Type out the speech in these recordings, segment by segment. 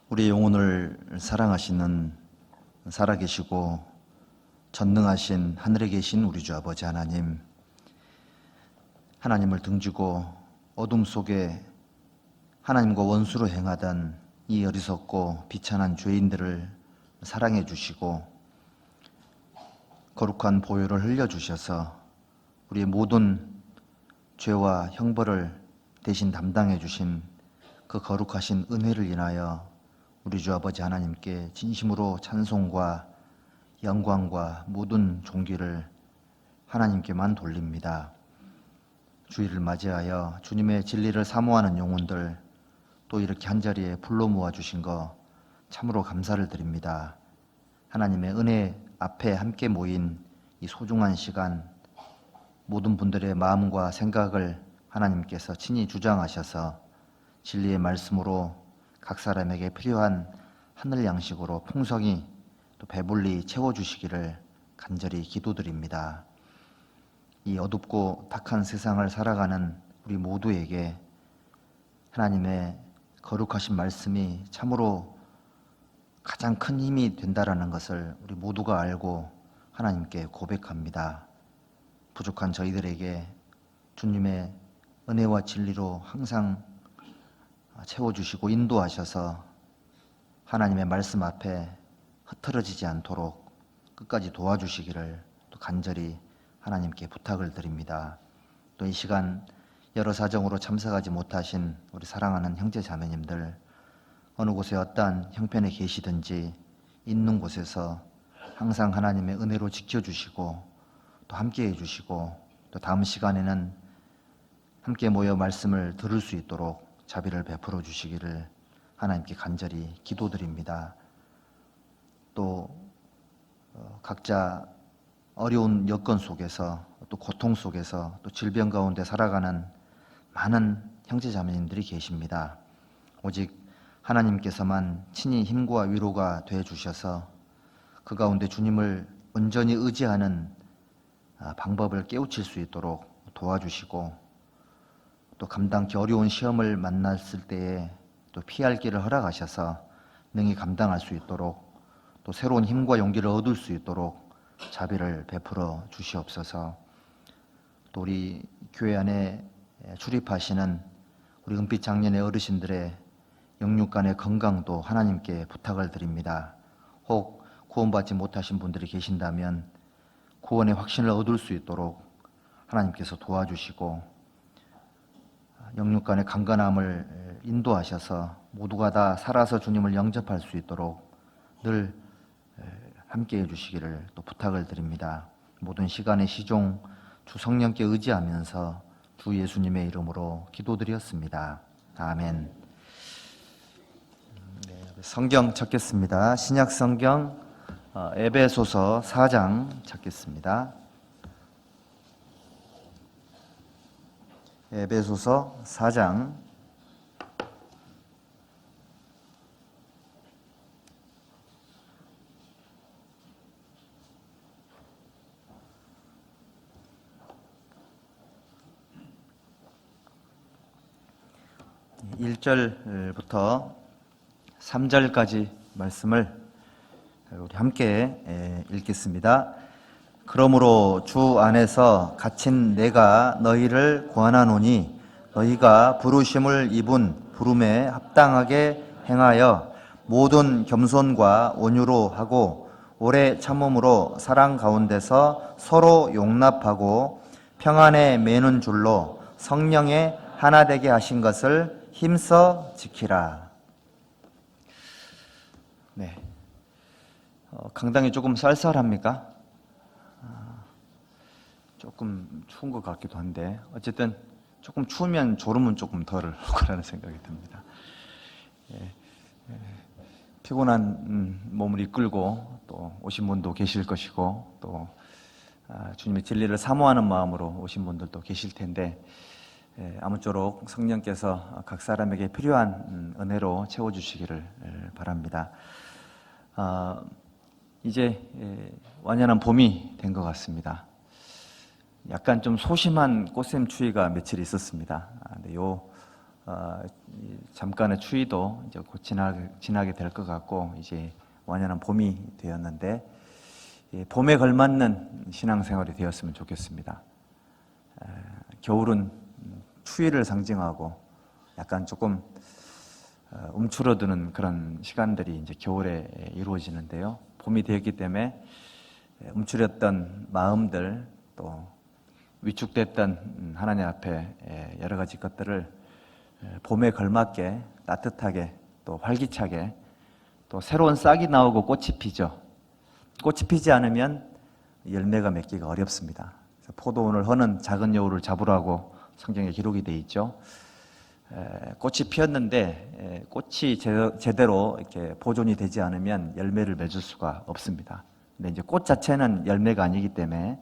우리의 영혼을 사랑하시는 살아계시고 전능하신 하늘에 계신 우리 주 아버지 하나님, 하나님을 등지고 어둠 속에 하나님과 원수로 행하던 이 어리석고 비천한 죄인들을 사랑해 주시고 거룩한 보혈을 흘려주셔서 우리의 모든 죄와 형벌을 대신 담당해 주신 그 거룩하신 은혜를 인하여 우리 주 아버지 하나님께 진심으로 찬송과 영광과 모든 존귀를 하나님께만 돌립니다. 주일을 맞이하여 주님의 진리를 사모하는 영혼들 또 이렇게 한자리에 불러 모아 주신 거 참으로 감사를 드립니다. 하나님의 은혜 앞에 함께 모인 이 소중한 시간, 모든 분들의 마음과 생각을 하나님께서 친히 주장하셔서 진리의 말씀으로 각 사람에게 필요한 하늘 양식으로 풍성히 또 배불리 채워주시기를 간절히 기도드립니다. 이 어둡고 탁한 세상을 살아가는 우리 모두에게 하나님의 거룩하신 말씀이 참으로 가장 큰 힘이 된다라는 것을 우리 모두가 알고 하나님께 고백합니다. 부족한 저희들에게 주님의 은혜와 진리로 항상 채워주시고 인도하셔서 하나님의 말씀 앞에 흐트러지지 않도록 끝까지 도와주시기를 또 간절히 하나님께 부탁을 드립니다. 또 이 시간 여러 사정으로 참석하지 못하신 우리 사랑하는 형제 자매님들, 어느 곳에 어떠한 형편에 계시든지 있는 곳에서 항상 하나님의 은혜로 지켜주시고 또 함께해 주시고 또 다음 시간에는 함께 모여 말씀을 들을 수 있도록 자비를 베풀어 주시기를 하나님께 간절히 기도드립니다. 또 각자 어려운 여건 속에서 또 고통 속에서 또 질병 가운데 살아가는 많은 형제자매님들이 계십니다. 오직 하나님께서만 친히 힘과 위로가 되어 주셔서 그 가운데 주님을 온전히 의지하는 방법을 깨우칠 수 있도록 도와주시고 또 감당기 어려운 시험을 만났을 때에 또 피할 길을 허락하셔서 능히 감당할 수 있도록 또 새로운 힘과 용기를 얻을 수 있도록 자비를 베풀어 주시옵소서. 또 우리 교회 안에 출입하시는 우리 은빛 장년의 어르신들의 영육간의 건강도 하나님께 부탁을 드립니다. 혹 구원받지 못하신 분들이 계신다면 구원의 확신을 얻을 수 있도록 하나님께서 도와주시고 영육간의 강건함을 인도하셔서 모두가 다 살아서 주님을 영접할 수 있도록 늘 함께해 주시기를 또 부탁을 드립니다. 모든 시간의 시종 주 성령께 의지하면서 주 예수님의 이름으로 기도드렸습니다. 아멘. 성경 찾겠습니다. 신약 성경 에베소서 4장 찾겠습니다. 에베소서 4장 1절부터 3절까지 말씀을 우리 함께 읽겠습니다. 그러므로 주 안에서 갇힌 내가 너희를 권하노니 너희가 부르심을 입은 부름에 합당하게 행하여 모든 겸손과 온유로 하고 오래 참음으로 사랑 가운데서 서로 용납하고 평안에 매는 줄로 성령에 하나 되게 하신 것을 힘써 지키라. 네. 강당이 조금 쌀쌀합니까? 조금 추운 것 같기도 한데 어쨌든 조금 추우면 졸음은 조금 덜 거라는 생각이 듭니다. 피곤한 몸을 이끌고 또 오신 분도 계실 것이고 또 주님의 진리를 사모하는 마음으로 오신 분들도 계실 텐데 아무쪼록 성령께서 각 사람에게 필요한 은혜로 채워주시기를 바랍니다. 이제 완연한 봄이 된 것 같습니다. 약간 좀 소심한 꽃샘추위가 며칠 있었습니다. 근데 잠깐의 추위도 이제 곧 지나게 될 것 같고 이제 완연한 봄이 되었는데 봄에 걸맞는 신앙생활이 되었으면 좋겠습니다. 겨울은 추위를 상징하고 약간 조금 움츠러드는 그런 시간들이 이제 겨울에 이루어지는데요. 봄이 되었기 때문에 움츠렸던 마음들 또 위축됐던 하나님 앞에 여러 가지 것들을 봄에 걸맞게 따뜻하게 또 활기차게 또 새로운 싹이 나오고 꽃이 피죠. 꽃이 피지 않으면 열매가 맺기가 어렵습니다. 그래서 포도원을 허는 작은 여우를 잡으라고 성경에 기록이 되어 있죠. 꽃이 피었는데 꽃이 제대로 이렇게 보존이 되지 않으면 열매를 맺을 수가 없습니다. 근데 이제 꽃 자체는 열매가 아니기 때문에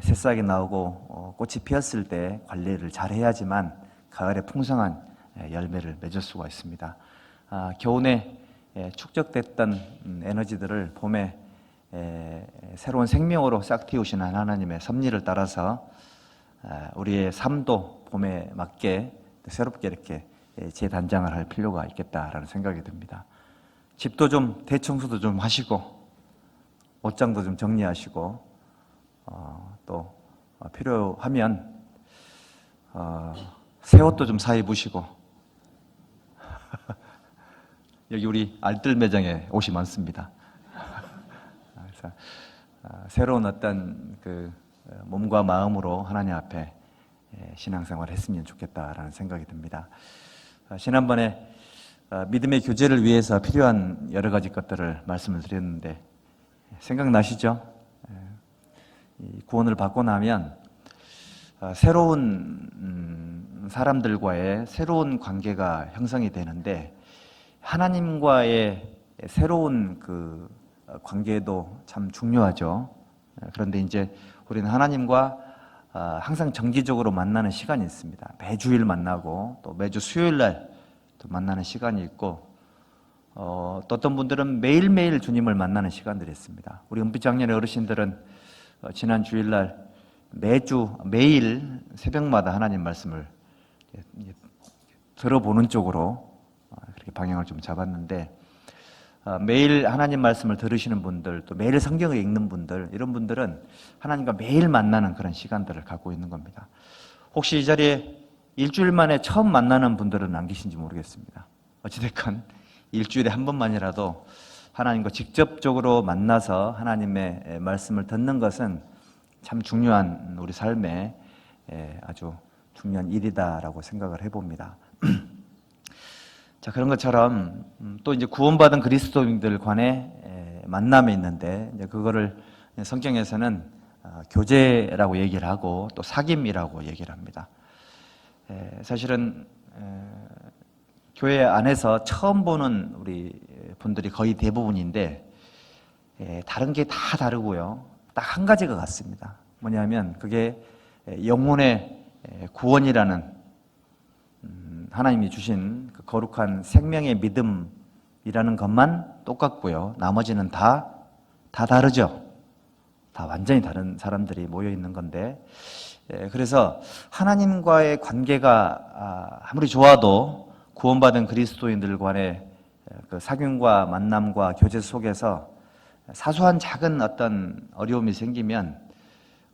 새싹이 나오고 꽃이 피었을 때 관리를 잘 해야지만 가을에 풍성한 열매를 맺을 수가 있습니다. 겨우내 축적됐던 에너지들을 봄에 새로운 생명으로 싹 틔우시는 하나님의 섭리를 따라서 우리의 삶도 봄에 맞게 새롭게 이렇게 재단장을 할 필요가 있겠다라는 생각이 듭니다. 집도 좀 대청소도 좀 하시고 옷장도 좀 정리하시고 또 필요하면 새 옷도 좀 사 입으시고 여기 우리 알뜰 매장에 옷이 많습니다. 그래서 새로운 어떤 그 몸과 마음으로 하나님 앞에 신앙생활을 했으면 좋겠다라는 생각이 듭니다. 지난번에 믿음의 교제를 위해서 필요한 여러 가지 것들을 말씀을 드렸는데 생각나시죠? 구원을 받고 나면 새로운 사람들과의 새로운 관계가 형성이 되는데 하나님과의 새로운 그 관계도 참 중요하죠. 그런데 이제 우리는 하나님과 항상 정기적으로 만나는 시간이 있습니다. 매주일 만나고 또 매주 수요일 날 또 만나는 시간이 있고 또 어떤 분들은 매일매일 주님을 만나는 시간들이 있습니다. 우리 은빛장년의 어르신들은 지난 주일날 매일 새벽마다 하나님 말씀을 들어보는 쪽으로 그렇게 방향을 좀 잡았는데 매일 하나님 말씀을 들으시는 분들 또 매일 성경을 읽는 분들 이런 분들은 하나님과 매일 만나는 그런 시간들을 갖고 있는 겁니다. 혹시 이 자리에 일주일 만에 처음 만나는 분들은 안 계신지 모르겠습니다. 어찌됐건 일주일에 한 번만이라도 하나님과 직접적으로 만나서 하나님의 말씀을 듣는 것은 참 중요한 우리 삶에 아주 중요한 일이다라고 생각을 해봅니다. 자, 그런 것처럼 또 이제 구원받은 그리스도인들 간의 만남이 있는데 이제 그거를 성경에서는 교제라고 얘기를 하고 또 사귐이라고 얘기를 합니다. 사실은 교회 안에서 처음 보는 우리 분들이 거의 대부분인데 다른 게 다 다르고요. 딱 한 가지가 같습니다. 뭐냐면 그게 영혼의 구원이라는 하나님이 주신 그 거룩한 생명의 믿음이라는 것만 똑같고요. 나머지는 다 다르죠. 다 완전히 다른 사람들이 모여 있는 건데 그래서 하나님과의 관계가 아무리 좋아도 구원받은 그리스도인들 간의 그 사귐과 만남과 교제 속에서 사소한 작은 어떤 어려움이 생기면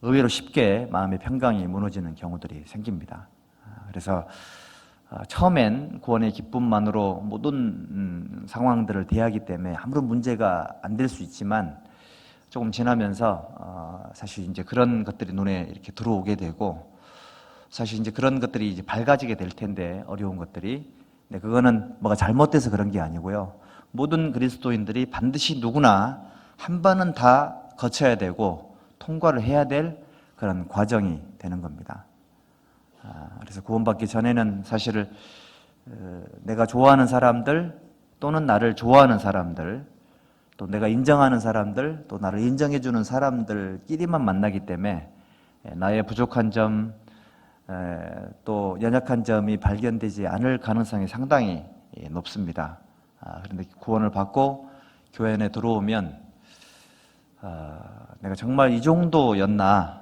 의외로 쉽게 마음의 평강이 무너지는 경우들이 생깁니다. 그래서 처음엔 구원의 기쁨만으로 모든 상황들을 대하기 때문에 아무런 문제가 안 될 수 있지만 조금 지나면서 사실 이제 그런 것들이 눈에 이렇게 들어오게 되고 사실 이제 그런 것들이 이제 밝아지게 될 텐데 어려운 것들이 근데 그거는 뭐가 잘못돼서 그런 게 아니고요. 모든 그리스도인들이 반드시 누구나 한 번은 다 거쳐야 되고 통과를 해야 될 그런 과정이 되는 겁니다. 그래서 구원받기 전에는 사실 내가 좋아하는 사람들 또는 나를 좋아하는 사람들 또 내가 인정하는 사람들 또 나를 인정해주는 사람들끼리만 만나기 때문에 나의 부족한 점 또 연약한 점이 발견되지 않을 가능성이 상당히 높습니다. 그런데 구원을 받고 교회 안에 들어오면 내가 정말 이 정도였나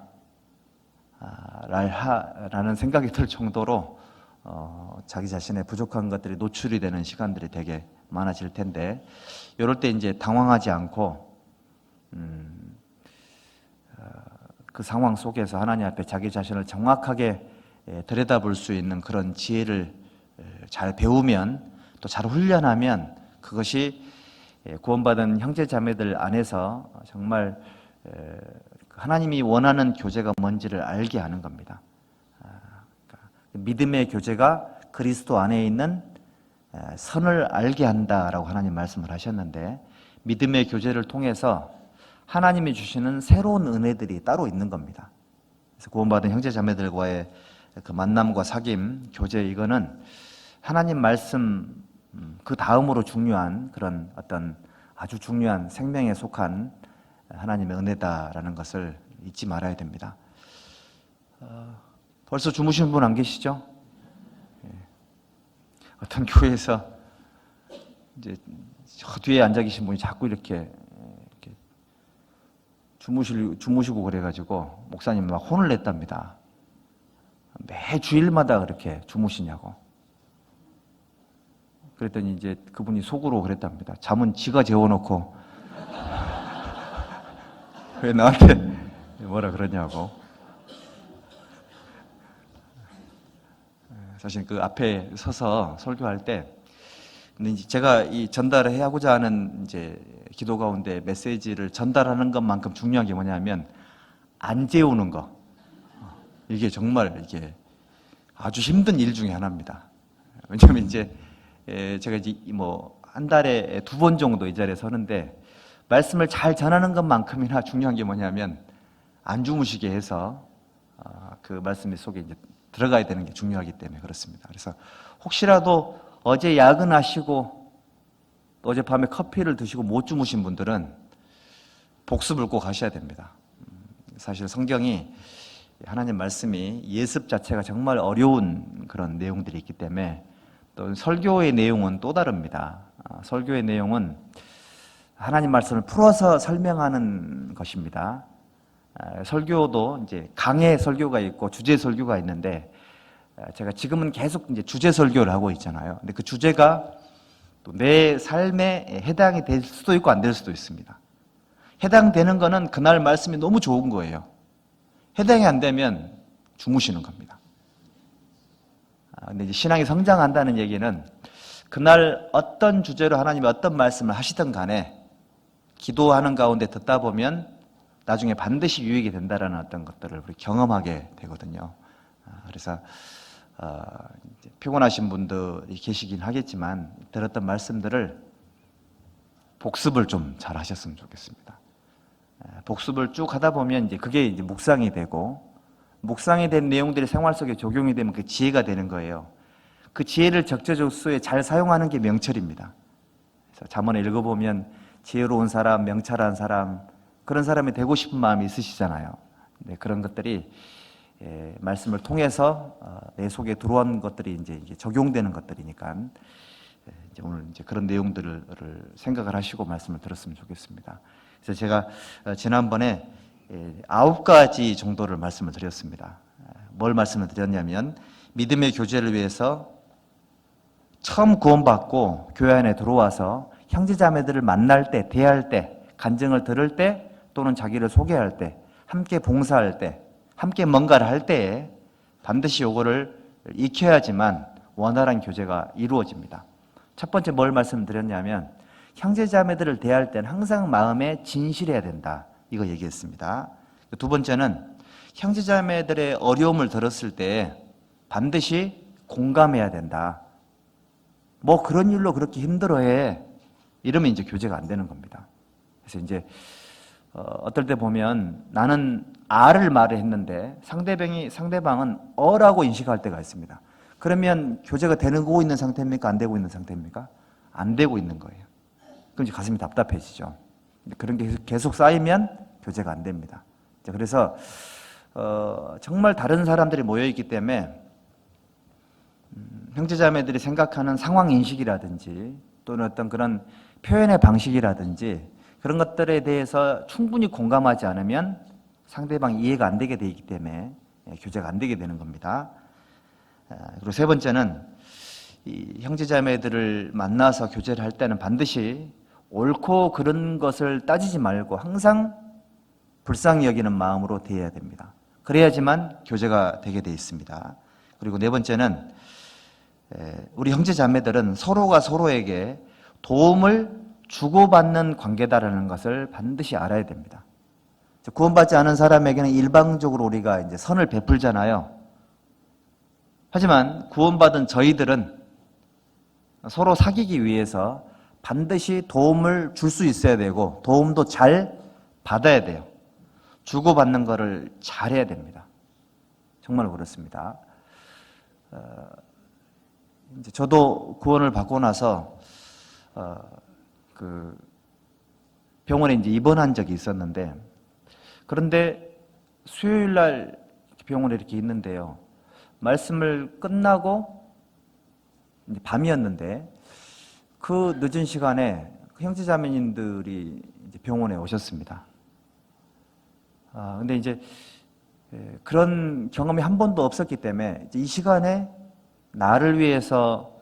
라는 생각이 들 정도로 자기 자신의 부족한 것들이 노출이 되는 시간들이 되게 많아질 텐데, 이럴 때 이제 당황하지 않고 그 상황 속에서 하나님 앞에 자기 자신을 정확하게 들여다볼 수 있는 그런 지혜를 잘 배우면, 또 잘 훈련하면, 그것이 구원받은 형제 자매들 안에서 정말 하나님이 원하는 교제가 뭔지를 알게 하는 겁니다. 믿음의 교제가 그리스도 안에 있는 선을 알게 한다라고 하나님 말씀을 하셨는데, 믿음의 교제를 통해서 하나님이 주시는 새로운 은혜들이 따로 있는 겁니다. 그래서 구원받은 형제 자매들과의 그 만남과 사귐, 교제, 이거는 하나님 말씀 그 다음으로 중요한 그런 어떤 아주 중요한 생명에 속한 하나님의 은혜다라는 것을 잊지 말아야 됩니다. 벌써 주무시는 분 안 계시죠? 어떤 교회에서 이제 저 뒤에 앉아 계신 분이 자꾸 이렇게 주무시고 그래가지고 목사님 막 혼을 냈답니다. 매 주일마다 그렇게 주무시냐고. 그랬더니 이제 그분이 속으로 그랬답니다. 잠은 지가 재워놓고 왜 나한테 뭐라 그러냐고. 사실 그 앞에 서서 설교할 때, 근데 이제 제가 이 전달을 하고자 하는 이제 기도 가운데 메시지를 전달하는 것만큼 중요한 게 뭐냐면 안 재우는 거. 이게 정말 이게 아주 힘든 일 중에 하나입니다. 왜냐하면 이제 제가 이제 뭐 한 달에 2번 정도 이 자리에 서는데, 말씀을 잘 전하는 것만큼이나 중요한 게 뭐냐면 안 주무시게 해서 그 말씀 속에 이제 들어가야 되는 게 중요하기 때문에 그렇습니다. 그래서 혹시라도 어제 야근하시고 어젯밤에 커피를 드시고 못 주무신 분들은 복습을 꼭 하셔야 됩니다. 사실 성경이, 하나님 말씀이 예습 자체가 정말 어려운 그런 내용들이 있기 때문에, 또 설교의 내용은 또 다릅니다. 설교의 내용은 하나님 말씀을 풀어서 설명하는 것입니다. 설교도 이제 강해 설교가 있고 주제 설교가 있는데, 제가 지금은 계속 이제 주제 설교를 하고 있잖아요. 근데 그 주제가 또 내 삶에 해당이 될 수도 있고 안 될 수도 있습니다. 해당되는 거는 그날 말씀이 너무 좋은 거예요. 해당이 안 되면 주무시는 겁니다. 근데 이제 신앙이 성장한다는 얘기는 그날 어떤 주제로 하나님이 어떤 말씀을 하시든 간에 기도하는 가운데 듣다 보면 나중에 반드시 유익이 된다라는 어떤 것들을 우리 경험하게 되거든요. 그래서 피곤하신 분들이 계시긴 하겠지만 들었던 말씀들을 복습을 좀 잘 하셨으면 좋겠습니다. 복습을 쭉 하다 보면 이제 그게 이제 묵상이 되고, 묵상이 된 내용들이 생활 속에 적용이 되면 그 지혜가 되는 거예요. 그 지혜를 적재적소에 잘 사용하는 게 명철입니다. 그래서 잠언을 읽어보면 지혜로운 사람, 명철한 사람, 그런 사람이 되고 싶은 마음이 있으시잖아요. 네, 그런 것들이 말씀을 통해서 내 속에 들어온 것들이 이제 적용되는 것들이니까 이제 오늘 이제 그런 내용들을 생각을 하시고 말씀을 들었으면 좋겠습니다. 그래서 제가 지난번에 9가지 정도를 말씀을 드렸습니다. 뭘 말씀을 드렸냐면, 믿음의 교제를 위해서 처음 구원받고 교회 안에 들어와서 형제자매들을 만날 때, 대할 때, 간증을 들을 때, 또는 자기를 소개할 때, 함께 봉사할 때, 함께 뭔가를 할 때에 반드시 요거를 익혀야지만 원활한 교제가 이루어집니다. 첫 번째 뭘 말씀드렸냐면, 형제자매들을 대할 때는 항상 마음에 진실해야 된다, 이거 얘기했습니다. 두 번째는 형제자매들의 어려움을 들었을 때 반드시 공감해야 된다. 뭐 그런 일로 그렇게 힘들어해, 이러면 이제 교제가 안 되는 겁니다. 그래서 이제 어떨 때 보면 나는 아를 말을 했는데 상대방은 어라고 인식할 때가 있습니다. 그러면 교제가 되고 있는 상태입니까? 안 되고 있는 상태입니까? 안 되고 있는 거예요. 그럼 이제 가슴이 답답해지죠. 그런 게 계속 쌓이면 교제가 안 됩니다. 그래서 정말 다른 사람들이 모여있기 때문에 형제자매들이 생각하는 상황 인식이라든지 또는 어떤 그런 표현의 방식이라든지 그런 것들에 대해서 충분히 공감하지 않으면 상대방 이해가 안 되게 되기 때문에 교제가 안 되게 되는 겁니다. 그리고 세 번째는 이 형제자매들을 만나서 교제를 할 때는 반드시 옳고 그른 것을 따지지 말고 항상 불쌍히 여기는 마음으로 대해야 됩니다. 그래야지만 교제가 되게 돼 있습니다. 그리고 네 번째는 우리 형제자매들은 서로가 서로에게 도움을 주고받는 관계다라는 것을 반드시 알아야 됩니다. 구원받지 않은 사람에게는 일방적으로 우리가 이제 선을 베풀잖아요. 하지만 구원받은 저희들은 서로 사귀기 위해서 반드시 도움을 줄 수 있어야 되고 도움도 잘 받아야 돼요. 주고받는 것을 잘해야 됩니다. 정말 그렇습니다. 이제 저도 구원을 받고 나서 그 병원에 이제 입원한 적이 있었는데, 그런데 수요일 날 병원에 이렇게 있는데요. 말씀을 끝나고 이제 밤이었는데 그 늦은 시간에 그 형제자매님들이 이제 병원에 오셨습니다. 근데 이제 그런 경험이 한 번도 없었기 때문에 이제 이 시간에 나를 위해서,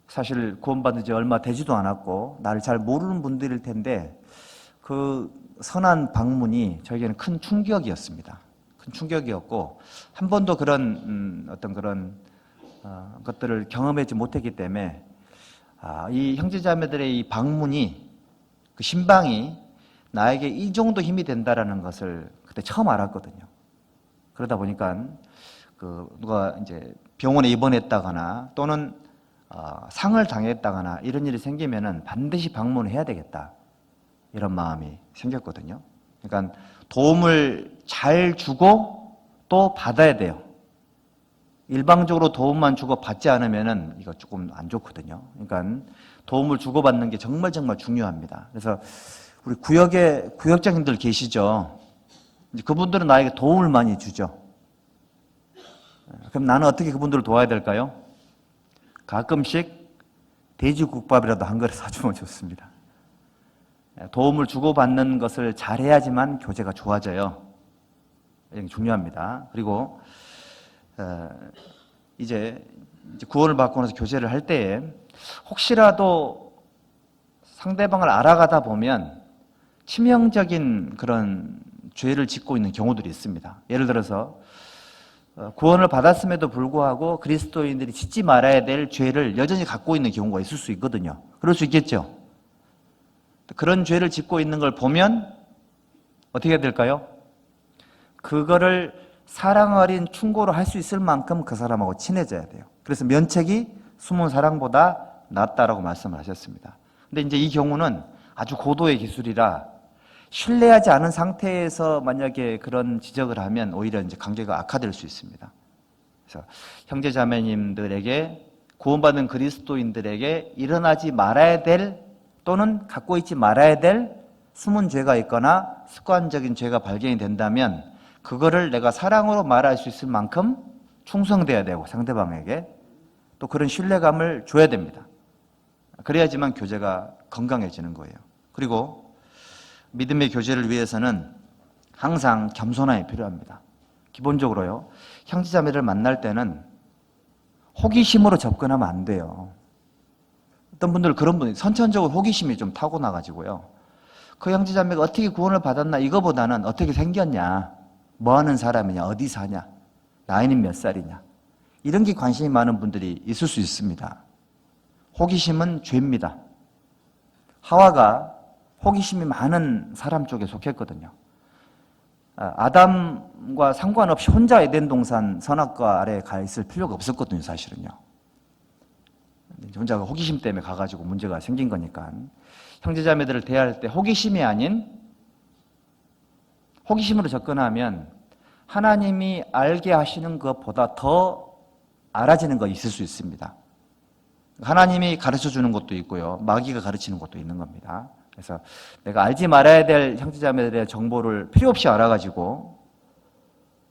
사실 구원받은 지 얼마 되지도 않았고 나를 잘 모르는 분들일 텐데 그 선한 방문이 저에게는 큰 충격이었습니다. 큰 충격이었고 한 번도 그런 어떤 그런 것들을 경험하지 못했기 때문에 이 형제자매들의 이 방문이, 그 신방이 나에게 이 정도 힘이 된다라는 것을 그때 처음 알았거든요. 그러다 보니까 누가 이제 병원에 입원했다거나 또는 상을 당했다거나 이런 일이 생기면은 반드시 방문을 해야 되겠다, 이런 마음이 생겼거든요. 그러니까 도움을 잘 주고 또 받아야 돼요. 일방적으로 도움만 주고 받지 않으면은 이거 조금 안 좋거든요. 그러니까 도움을 주고받는 게 정말 중요합니다. 그래서 우리 구역에 구역장님들 계시죠? 이제 그분들은 나에게 도움을 많이 주죠. 그럼 나는 어떻게 그분들을 도와야 될까요? 가끔씩 돼지국밥이라도 한 그릇 사주면 좋습니다. 도움을 주고받는 것을 잘해야지만 교제가 좋아져요. 이게 중요합니다. 그리고 이제 구원을 받고 나서 교제를 할 때에 혹시라도 상대방을 알아가다 보면 치명적인 그런 죄를 짓고 있는 경우들이 있습니다. 예를 들어서 구원을 받았음에도 불구하고 그리스도인들이 짓지 말아야 될 죄를 여전히 갖고 있는 경우가 있을 수 있거든요. 그럴 수 있겠죠. 그런 죄를 짓고 있는 걸 보면 어떻게 해야 될까요? 그거를 사랑 어린 충고로 할 수 있을 만큼 그 사람하고 친해져야 돼요. 그래서 면책이 숨은 사랑보다 낫다라고 말씀을 하셨습니다. 근데 이제 이 경우는 아주 고도의 기술이라 신뢰하지 않은 상태에서 만약에 그런 지적을 하면 오히려 이제 관계가 악화될 수 있습니다. 그래서 형제 자매님들에게, 구원받은 그리스도인들에게 일어나지 말아야 될 또는 갖고 있지 말아야 될 숨은 죄가 있거나 습관적인 죄가 발견이 된다면 그거를 내가 사랑으로 말할 수 있을 만큼 충성돼야 되고 상대방에게 또 그런 신뢰감을 줘야 됩니다. 그래야지만 교제가 건강해지는 거예요. 그리고 믿음의 교제를 위해서는 항상 겸손함이 필요합니다. 기본적으로요, 형제자매를 만날 때는 호기심으로 접근하면 안 돼요. 어떤 분들, 그런 분이 선천적으로 호기심이 좀 타고나가지고요, 그 형제자매가 어떻게 구원을 받았나 이거보다는 어떻게 생겼냐, 뭐 하는 사람이냐, 어디 사냐, 나이는 몇 살이냐, 이런 게 관심이 많은 분들이 있을 수 있습니다. 호기심은 죄입니다. 하와가 호기심이 많은 사람 쪽에 속했거든요. 아담과 상관없이 혼자 에덴 동산 선악과 아래에 가 있을 필요가 없었거든요, 사실은요. 혼자 호기심 때문에 가가지고 문제가 생긴 거니까. 형제자매들을 대할 때 호기심이 아닌 호기심으로 접근하면 하나님이 알게 하시는 것보다 더 알아지는 거 있을 수 있습니다. 하나님이 가르쳐 주는 것도 있고요, 마귀가 가르치는 것도 있는 겁니다. 그래서 내가 알지 말아야 될 형제자매들의 정보를 필요 없이 알아가지고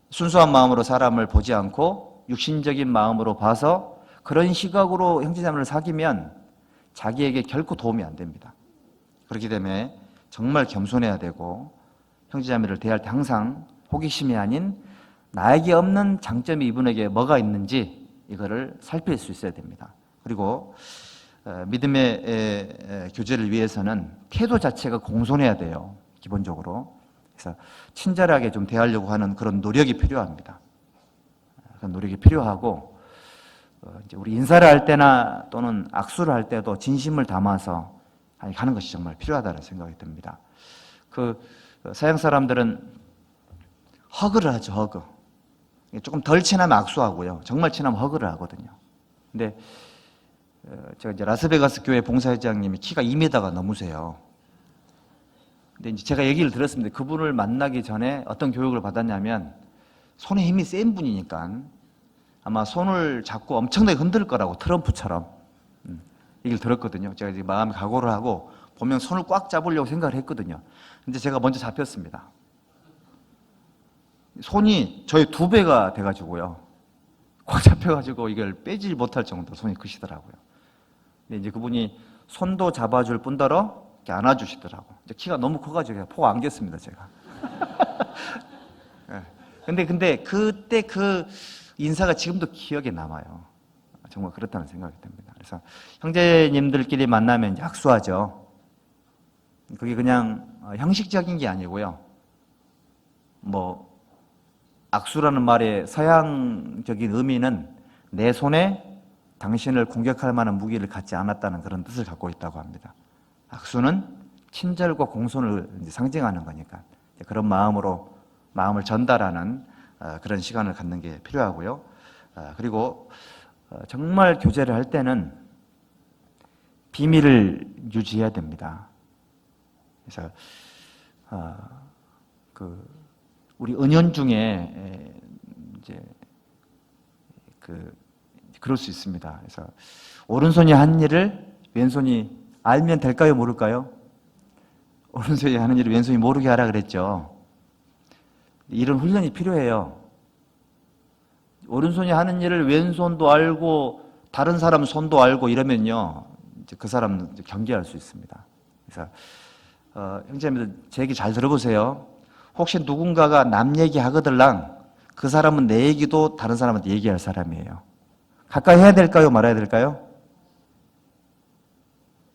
순수한 마음으로 사람을 보지 않고 육신적인 마음으로 봐서 그런 시각으로 형제자매를 사귀면 자기에게 결코 도움이 안 됩니다. 그렇기 때문에 정말 겸손해야 되고 형제자매를 대할 때 항상 호기심이 아닌 나에게 없는 장점이 이분에게 뭐가 있는지 이거를 살필 수 있어야 됩니다. 그리고 믿음의 교제를 위해서는 태도 자체가 공손해야 돼요. 기본적으로. 그래서 친절하게 좀 대하려고 하는 그런 노력이 필요합니다. 그런 노력이 필요하고 이제 우리 인사를 할 때나 또는 악수를 할 때도 진심을 담아서 가는 것이 정말 필요하다는 생각이 듭니다. 서양 사람들은 허그를 하죠, 허그. 조금 덜 친하면 악수하고요. 정말 친하면 허그를 하거든요. 근데 제가 이제 라스베가스 교회 봉사회장님이 키가 2m가 넘으세요. 근데 이제 제가 얘기를 들었습니다. 그분을 만나기 전에 어떤 교육을 받았냐면 손에 힘이 센 분이니까 아마 손을 잡고 엄청나게 흔들 거라고 트럼프처럼 얘기를 들었거든요. 제가 이제 마음에 각오를 하고 보면 손을 꽉 잡으려고 생각을 했거든요. 근데 제가 먼저 잡혔습니다. 손이 저희 2배가 돼가지고요. 꽉 잡혀가지고 이걸 빼지 못할 정도로 손이 크시더라고요. 근데 이제 그분이 손도 잡아줄 뿐더러 이렇게 안아주시더라고. 이제 키가 너무 커가지고 폭 안겼습니다, 제가. 근데 그때 그 인사가 지금도 기억에 남아요. 정말 그렇다는 생각이 듭니다. 그래서 형제님들끼리 만나면 이제 악수하죠. 그게 그냥 형식적인 게 아니고요. 악수라는 말의 서양적인 의미는 내 손에 당신을 공격할 만한 무기를 갖지 않았다는 그런 뜻을 갖고 있다고 합니다. 악수는 친절과 공손을 상징하는 거니까 그런 마음으로 마음을 전달하는 그런 시간을 갖는 게 필요하고요. 그리고 정말 교제를 할 때는 비밀을 유지해야 됩니다. 그래서 우리 은연 중에 이제 그럴 수 있습니다. 그래서 오른손이 한 일을 왼손이 알면 될까요, 모를까요? 오른손이 하는 일을 왼손이 모르게 하라 그랬죠. 이런 훈련이 필요해요. 오른손이 하는 일을 왼손도 알고 다른 사람 손도 알고 이러면요, 이제 그 사람은 경계할 수 있습니다. 그래서 형제님들 제 얘기 잘 들어보세요. 혹시 누군가가 남 얘기하거들랑 그 사람은 내 얘기도 다른 사람한테 얘기할 사람이에요. 가까이 해야 될까요? 말아야 될까요?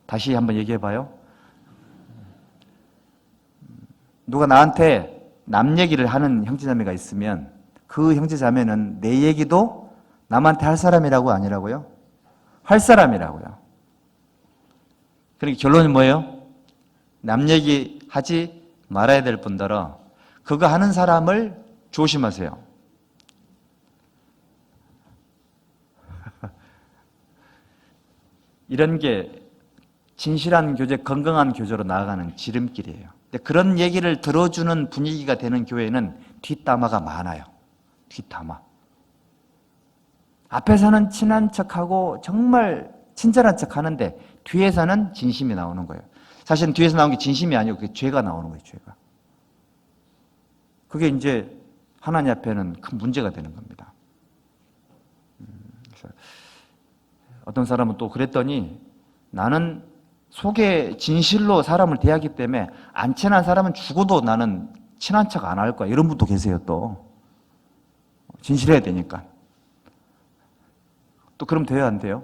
다시 한번 얘기해봐요. 누가 나한테 남 얘기를 하는 형제자매가 있으면 그 형제자매는 내 얘기도 남한테 할 사람이라고 아니라고요? 할 사람이라고요. 그러니까 결론이 뭐예요? 남 얘기 하지 말아야 될 뿐더러 그거 하는 사람을 조심하세요. 이런 게 진실한 교제, 건강한 교제로 나아가는 지름길이에요. 그런 얘기를 들어주는 분위기가 되는 교회는 뒷담화가 많아요. 뒷담화. 앞에서는 친한 척하고 정말 친절한 척 하는데 뒤에서는 진심이 나오는 거예요. 사실은 뒤에서 나온 게 진심이 아니고 그게 죄가 나오는 거예요, 죄가. 그게 이제 하나님 앞에는 큰 문제가 되는 겁니다. 그래서 어떤 사람은 또 그랬더니 나는 속에 진실로 사람을 대하기 때문에 안 친한 사람은 죽어도 나는 친한 척 안 할 거야. 이런 분도 계세요, 또. 진실해야 되니까. 또 그럼 돼야 안 돼요?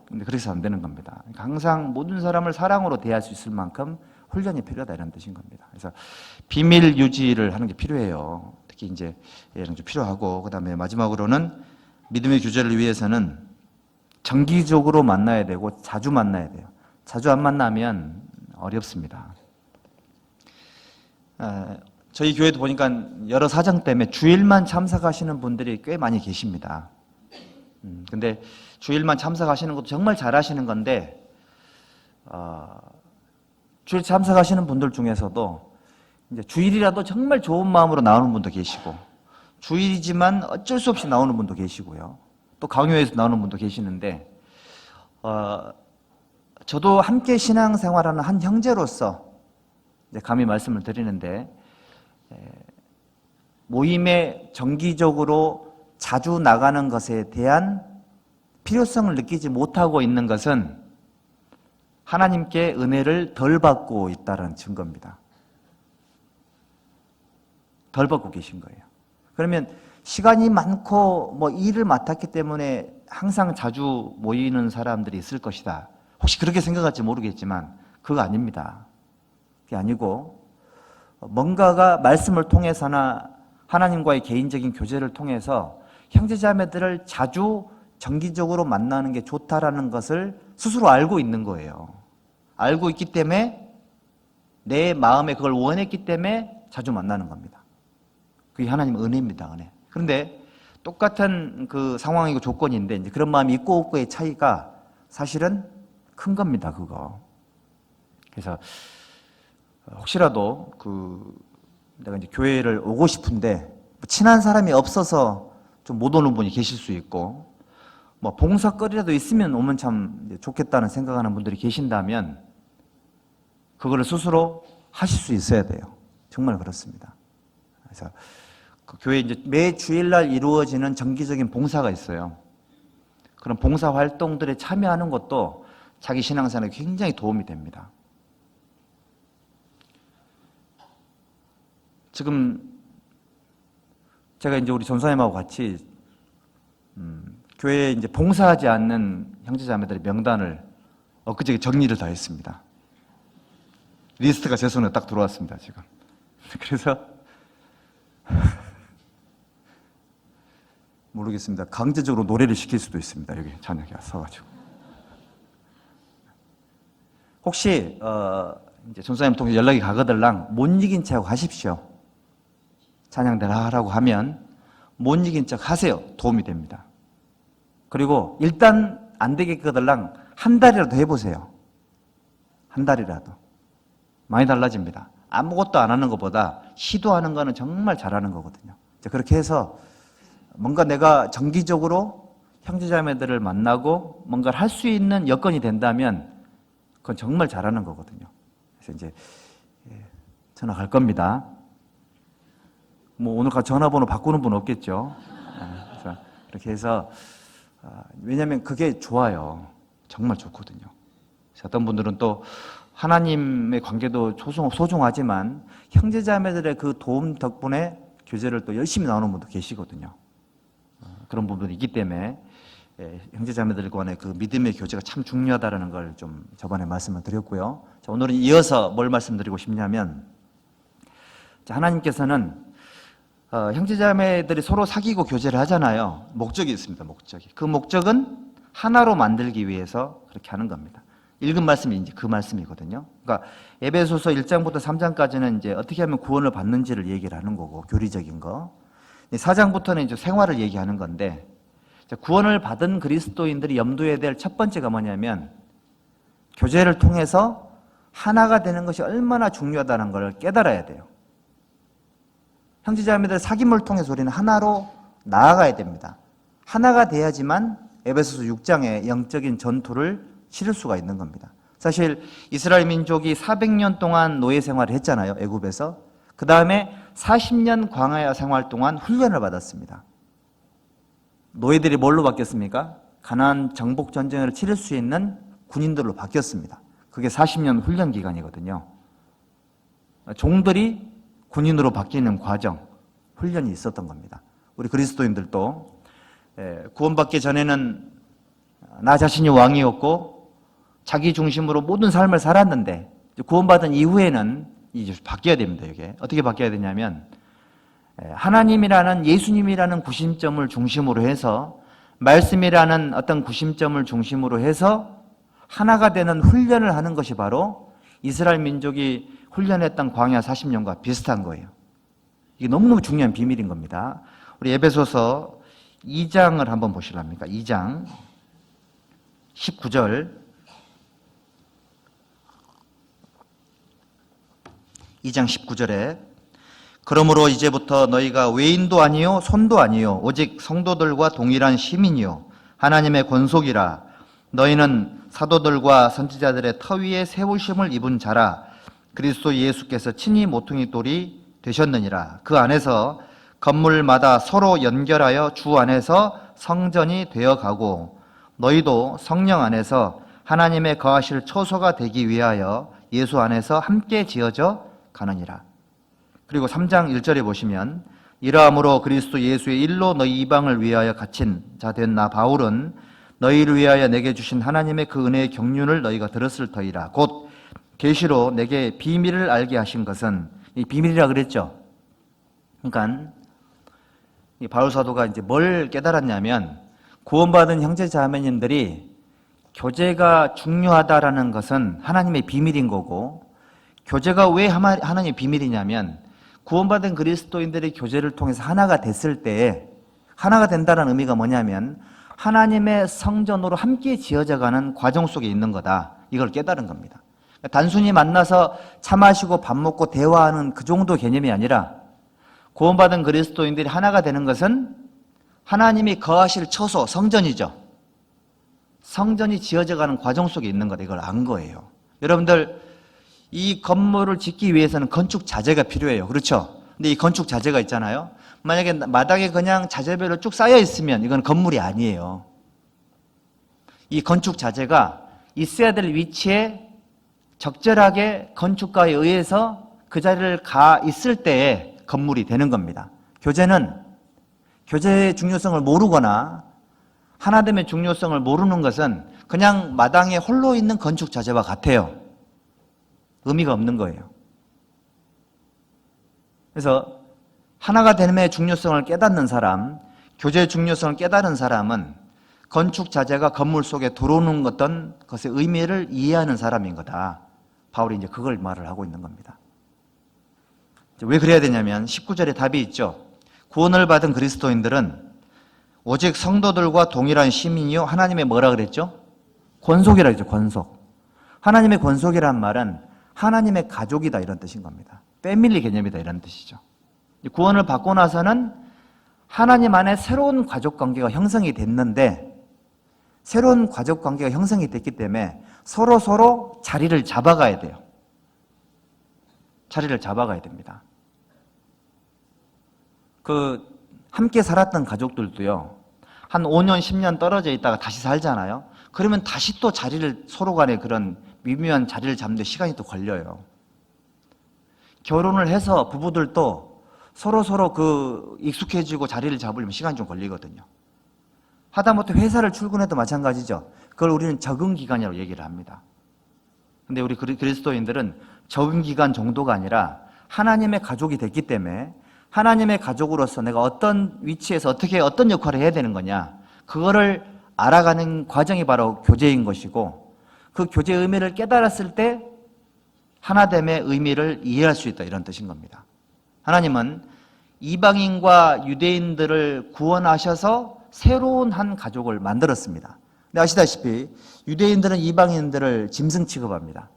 근데 그래서 안 되는 겁니다. 그러니까 항상 모든 사람을 사랑으로 대할 수 있을 만큼 훈련이 필요하다 이런 뜻인 겁니다. 그래서 비밀 유지를 하는 게 필요해요. 특히 이제 이런 게 필요하고 그다음에 마지막으로는 믿음의 교제를 위해서는 정기적으로 만나야 되고 자주 만나야 돼요. 자주 안 만나면 어렵습니다. 저희 교회도 보니까 여러 사정 때문에 주일만 참석하시는 분들이 꽤 많이 계십니다. 근데 주일만 참석하시는 것도 정말 잘하시는 건데 주일 참석하시는 분들 중에서도 이제 주일이라도 정말 좋은 마음으로 나오는 분도 계시고 주일이지만 어쩔 수 없이 나오는 분도 계시고요. 또 강요해서 나오는 분도 계시는데 저도 함께 신앙생활하는 한 형제로서 이제 감히 말씀을 드리는데 모임에 정기적으로 자주 나가는 것에 대한 필요성을 느끼지 못하고 있는 것은 하나님께 은혜를 덜 받고 있다는 증거입니다. 덜 받고 계신 거예요. 그러면 시간이 많고 뭐 일을 맡았기 때문에 항상 자주 모이는 사람들이 있을 것이다. 혹시 그렇게 생각할지 모르겠지만 그거 아닙니다. 그게 아니고 뭔가가 말씀을 통해서나 하나님과의 개인적인 교제를 통해서 형제자매들을 자주 정기적으로 만나는 게 좋다라는 것을 스스로 알고 있는 거예요. 알고 있기 때문에 내 마음에 그걸 원했기 때문에 자주 만나는 겁니다. 그게 하나님의 은혜입니다, 은혜. 그런데 똑같은 그 상황이고 조건인데 이제 그런 마음이 있고 없고의 차이가 사실은 큰 겁니다, 그거. 그래서 혹시라도 내가 이제 교회를 오고 싶은데 친한 사람이 없어서 좀 못 오는 분이 계실 수 있고 뭐 봉사거리라도 있으면 오면 참 좋겠다는 생각하는 분들이 계신다면 그거를 스스로 하실 수 있어야 돼요. 정말 그렇습니다. 그래서 그 교회 이제 매 주일날 이루어지는 정기적인 봉사가 있어요. 그런 봉사 활동들에 참여하는 것도 자기 신앙생활에 굉장히 도움이 됩니다. 지금 제가 이제 우리 전사님하고 같이 교회에 이제 봉사하지 않는 형제자매들의 명단을 엊그제 정리를 다 했습니다. 리스트가 제 손에 딱 들어왔습니다, 지금. 그래서 모르겠습니다. 강제적으로 노래를 시킬 수도 있습니다. 여기 저녁에 서가지고. 혹시 이제 전사님 통해 연락이 가거들랑 못 이긴 척 하십시오. 찬양대라 하라고 하면 못 이긴 척 하세요. 도움이 됩니다. 그리고 일단 안 되겠거들랑 한 달이라도 해보세요. 한 달이라도. 많이 달라집니다. 아무것도 안 하는 것보다 시도하는 거는 정말 잘하는 거거든요. 그렇게 해서 뭔가 내가 정기적으로 형제자매들을 만나고 뭔가를 할 수 있는 여건이 된다면 그건 정말 잘하는 거거든요. 그래서 이제 전화 갈 겁니다. 뭐 오늘 전화번호 바꾸는 분 없겠죠. 그래서 이렇게 해서 왜냐하면 그게 좋아요. 정말 좋거든요. 어떤 분들은 또 하나님의 관계도 소중하지만 형제자매들의 그 도움 덕분에 교제를 또 열심히 나누는 분도 계시거든요. 그런 부분이 있기 때문에 형제자매들 간의 그 믿음의 교제가 참 중요하다는 걸 좀 저번에 말씀을 드렸고요. 자, 오늘은 이어서 뭘 말씀드리고 싶냐면 하나님께서는 형제자매들이 서로 사귀고 교제를 하잖아요. 목적이 있습니다. 목적이. 그 목적은 하나로 만들기 위해서 그렇게 하는 겁니다. 읽은 말씀이 이제 그 말씀이거든요. 그러니까 에베소서 1장부터 3장까지는 이제 어떻게 하면 구원을 받는지를 얘기를 하는 거고 교리적인 거. 4장부터는 이제 생활을 얘기하는 건데 구원을 받은 그리스도인들이 염두에 될 첫 번째가 뭐냐면 교제를 통해서 하나가 되는 것이 얼마나 중요하다는 걸 깨달아야 돼요. 형제자매들 사귐을 통해서 우리는 하나로 나아가야 됩니다. 하나가 돼야지만 에베소서 6장의 영적인 전투를 치를 수가 있는 겁니다. 사실 이스라엘 민족이 400년 동안 노예 생활을 했잖아요. 애굽에서. 그 다음에 40년 광야 생활 동안 훈련을 받았습니다. 노예들이 뭘로 바뀌었습니까? 가나안 정복 전쟁을 치를 수 있는 군인들로 바뀌었습니다. 그게 40년 훈련 기간이거든요. 종들이 군인으로 바뀌는 과정, 훈련이 있었던 겁니다. 우리 그리스도인들도 구원받기 전에는 나 자신이 왕이었고 자기 중심으로 모든 삶을 살았는데 구원받은 이후에는 이제 바뀌어야 됩니다. 이게 어떻게 바뀌어야 되냐면 하나님이라는 예수님이라는 구심점을 중심으로 해서 말씀이라는 어떤 구심점을 중심으로 해서 하나가 되는 훈련을 하는 것이 바로 이스라엘 민족이 훈련했던 광야 40년과 비슷한 거예요. 이게 너무너무 중요한 비밀인 겁니다. 우리 에베소서 2장을 한번 보실랍니까? 2장 19절 2장 19절에 그러므로 이제부터 너희가 외인도 아니요 손도 아니요 오직 성도들과 동일한 시민이요 하나님의 권속이라 너희는 사도들과 선지자들의 터 위에 세우심을 입은 자라 그리스도 예수께서 친히 모퉁이 돌이 되셨느니라. 그 안에서 건물마다 서로 연결하여 주 안에서 성전이 되어가고 너희도 성령 안에서 하나님의 거하실 처소가 되기 위하여 예수 안에서 함께 지어져 가느니라. 그리고 3장 1절에 보시면 이러함으로 그리스도 예수의 일로 너희 이방을 위하여 갇힌 자 된 나 바울은 너희를 위하여 내게 주신 하나님의 그 은혜의 경륜을 너희가 들었을 터이라. 곧 계시로 내게 비밀을 알게 하신 것은, 이 비밀이라 그랬죠. 그러니까 이 바울 사도가 이제 뭘 깨달았냐면, 구원받은 형제 자매님들이 교제가 중요하다라는 것은 하나님의 비밀인 거고, 교제가 왜 하나님의 비밀이냐면, 구원받은 그리스도인들의 교제를 통해서 하나가 됐을 때, 하나가 된다는 의미가 뭐냐면 하나님의 성전으로 함께 지어져가는 과정 속에 있는 거다. 이걸 깨달은 겁니다. 단순히 만나서 차 마시고 밥 먹고 대화하는 그 정도 개념이 아니라, 구원받은 그리스도인들이 하나가 되는 것은 하나님이 거하실 처소, 성전이죠. 성전이 지어져가는 과정 속에 있는 거다. 이걸 안 거예요. 여러분들, 이 건물을 짓기 위해서는 건축 자재가 필요해요. 그렇죠? 근데 이 건축 자재가 있잖아요. 만약에 마당에 그냥 자재별로 쭉 쌓여 있으면 이건 건물이 아니에요. 이 건축 자재가 있어야 될 위치에 적절하게 건축가에 의해서 그 자리를 가 있을 때에 건물이 되는 겁니다. 교제는 교제의 중요성을 모르거나 하나됨의 중요성을 모르는 것은 그냥 마당에 홀로 있는 건축 자재와 같아요. 의미가 없는 거예요. 그래서 하나가 됨의 중요성을 깨닫는 사람, 교제의 중요성을 깨달은 사람은 건축 자재가 건물 속에 들어오는 어떤 것의 의미를 이해하는 사람인 거다. 바울이 이제 그걸 말을 하고 있는 겁니다. 왜 그래야 되냐면 19절에 답이 있죠. 구원을 받은 그리스도인들은 오직 성도들과 동일한 시민이요, 하나님의 뭐라 그랬죠? 권속이라 했죠. 권속. 하나님의 권속이란 말은 하나님의 가족이다 이런 뜻인 겁니다. 패밀리 개념이다 이런 뜻이죠. 구원을 받고 나서는 하나님 안에 새로운 가족 관계가 형성이 됐는데, 새로운 가족 관계가 형성이 됐기 때문에 서로 자리를 잡아가야 돼요. 자리를 잡아가야 됩니다. 함께 살았던 가족들도요, 한 5년, 10년 떨어져 있다가 다시 살잖아요. 그러면 다시 또 자리를, 서로 간에 그런 미묘한 자리를 잡는 데 시간이 또 걸려요. 결혼을 해서 부부들도 서로 익숙해지고 자리를 잡으려면 시간이 좀 걸리거든요. 하다못해 회사를 출근해도 마찬가지죠. 그걸 우리는 적응 기간이라고 얘기를 합니다. 근데 우리 그리스도인들은 적응 기간 정도가 아니라 하나님의 가족이 됐기 때문에 하나님의 가족으로서 내가 어떤 위치에서 어떤 역할을 해야 되는 거냐, 그거를 알아가는 과정이 바로 교제인 것이고, 그 교제의 의미를 깨달았을 때 하나됨의 의미를 이해할 수 있다 이런 뜻인 겁니다. 하나님은 이방인과 유대인들을 구원하셔서 새로운 한 가족을 만들었습니다. 근데 아시다시피 유대인들은 이방인들을 짐승 취급합니다.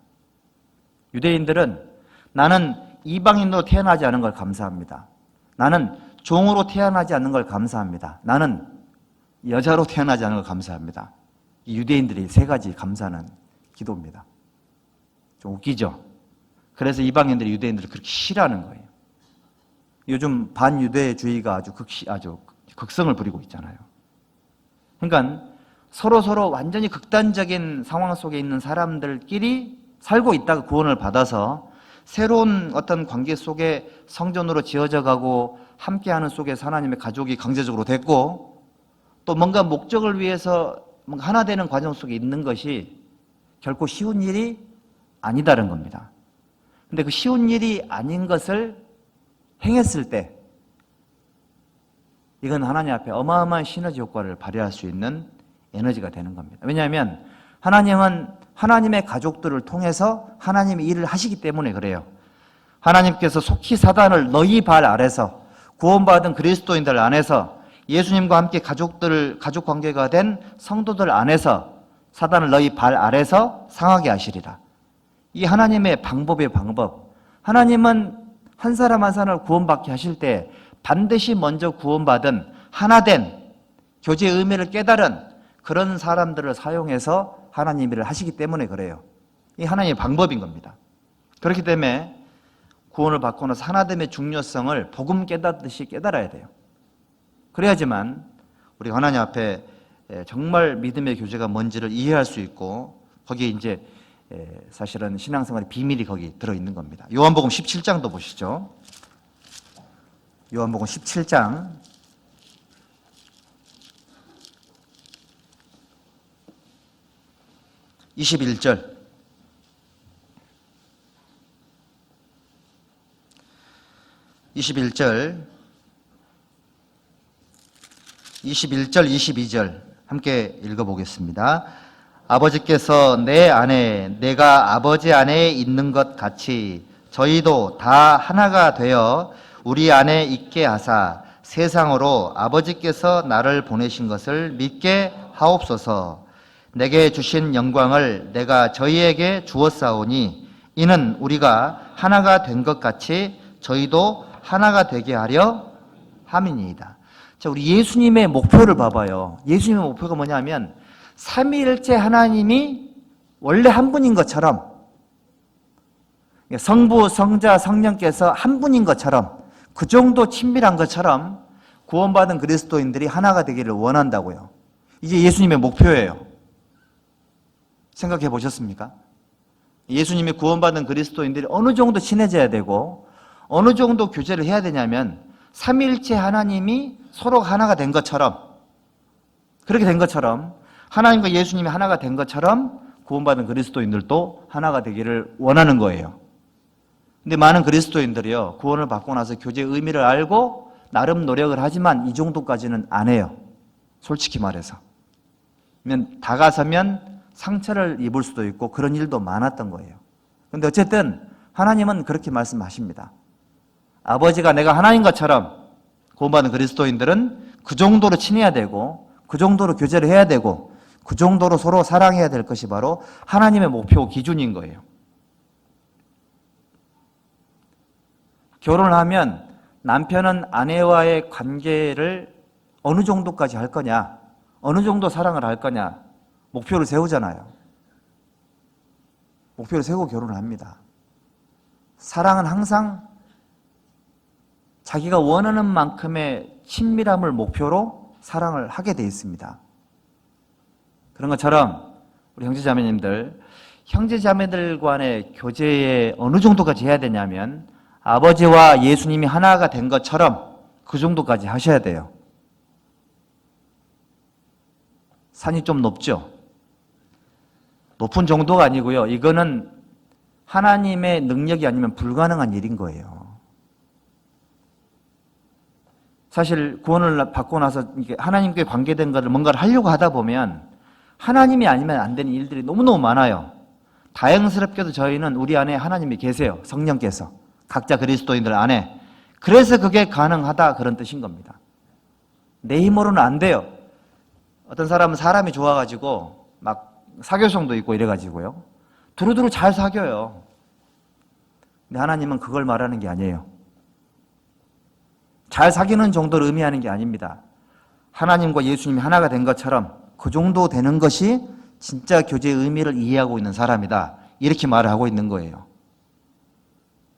유대인들은 나는 이방인으로 태어나지 않은 걸 감사합니다. 나는 종으로 태어나지 않는 걸 감사합니다. 나는 여자로 태어나지 않은 걸 감사합니다. 이 유대인들이 세 가지 감사는 기도입니다. 좀 웃기죠? 그래서 이방인들이 유대인들을 그렇게 싫어하는 거예요. 요즘 반유대주의가 아주 극성을 부리고 있잖아요. 그러니까 서로 완전히 극단적인 상황 속에 있는 사람들끼리 살고 있다가 구원을 받아서 새로운 어떤 관계 속에 성전으로 지어져 가고 함께하는 속에서 하나님의 가족이 강제적으로 됐고, 또 뭔가 목적을 위해서 뭔가 하나 되는 과정 속에 있는 것이 결코 쉬운 일이 아니다는 겁니다. 근데 그 쉬운 일이 아닌 것을 행했을 때 이건 하나님 앞에 어마어마한 시너지 효과를 발휘할 수 있는 에너지가 되는 겁니다. 왜냐하면 하나님은 하나님의 가족들을 통해서 하나님의 일을 하시기 때문에 그래요. 하나님께서 속히 사단을 너희 발 아래서, 구원받은 그리스도인들 안에서, 예수님과 함께 가족 관계가 된 성도들 안에서 사단을 너희 발 아래서 상하게 하시리라. 이 하나님의 방법의 방법. 하나님은 한 사람 한 사람을 구원받게 하실 때 반드시 먼저 구원받은 하나된 교제의 의미를 깨달은 그런 사람들을 사용해서 하나님 일을 하시기 때문에 그래요. 이 하나님의 방법인 겁니다. 그렇기 때문에 구원을 받고 나서 하나됨의 중요성을 복음 깨닫듯이 깨달아야 돼요. 그래야지만 우리가 하나님 앞에 정말 믿음의 교제가 뭔지를 이해할 수 있고, 거기에 이제 사실은 신앙생활의 비밀이 거기 들어있는 겁니다. 요한복음 17장도 보시죠. 요한복음 17장 21절. 21절, 22절 함께 읽어보겠습니다. 아버지께서 내 안에 내가 아버지 안에 있는 것 같이 저희도 다 하나가 되어 우리 안에 있게 하사 세상으로 아버지께서 나를 보내신 것을 믿게 하옵소서. 내게 주신 영광을 내가 저희에게 주었사오니 이는 우리가 하나가 된 것 같이 저희도 하나가 되게 하려 함이니이다. 자, 우리 예수님의 목표를 봐봐요. 예수님의 목표가 뭐냐면 삼위일체 하나님이 원래 한 분인 것처럼, 성부, 성자, 성령께서 한 분인 것처럼, 그 정도 친밀한 것처럼 구원받은 그리스도인들이 하나가 되기를 원한다고요. 이게 예수님의 목표예요. 생각해 보셨습니까? 예수님이 구원받은 그리스도인들이 어느 정도 친해져야 되고 어느 정도 교제를 해야 되냐면 삼위일체 하나님이 서로 하나가 된 것처럼, 그렇게 된 것처럼, 하나님과 예수님이 하나가 된 것처럼 구원받은 그리스도인들도 하나가 되기를 원하는 거예요. 근데 많은 그리스도인들이요, 구원을 받고 나서 교제의 의미를 알고 나름 노력을 하지만 이 정도까지는 안 해요. 솔직히 말해서. 다가서면 상처를 입을 수도 있고 그런 일도 많았던 거예요. 근데 어쨌든 하나님은 그렇게 말씀하십니다. 아버지가 내가 하나인 것처럼 구원받은 그리스도인들은 그 정도로 친해야 되고 그 정도로 교제를 해야 되고 그 정도로 서로 사랑해야 될 것이 바로 하나님의 목표 기준인 거예요. 결혼을 하면 남편은 아내와의 관계를 어느 정도까지 할 거냐, 어느 정도 사랑을 할 거냐 목표를 세우잖아요. 목표를 세우고 결혼을 합니다. 사랑은 항상 자기가 원하는 만큼의 친밀함을 목표로 사랑을 하게 돼 있습니다. 그런 것처럼 우리 형제자매님들, 형제자매들 간의 교제에 어느 정도까지 해야 되냐면 아버지와 예수님이 하나가 된 것처럼 그 정도까지 하셔야 돼요. 산이 좀 높죠? 높은 정도가 아니고요. 이거는 하나님의 능력이 아니면 불가능한 일인 거예요. 사실 구원을 받고 나서 하나님께 관계된 것을 뭔가를 하려고 하다 보면 하나님이 아니면 안 되는 일들이 너무너무 많아요. 다행스럽게도 저희는 우리 안에 하나님이 계세요. 성령께서. 각자 그리스도인들 안에. 그래서 그게 가능하다 그런 뜻인 겁니다. 내 힘으로는 안 돼요. 어떤 사람은 사람이 좋아가지고 막 사교성도 있고 이래가지고요. 두루두루 잘 사겨요. 근데 하나님은 그걸 말하는 게 아니에요. 잘 사귀는 정도를 의미하는 게 아닙니다. 하나님과 예수님이 하나가 된 것처럼 그 정도 되는 것이 진짜 교제의 의미를 이해하고 있는 사람이다. 이렇게 말을 하고 있는 거예요.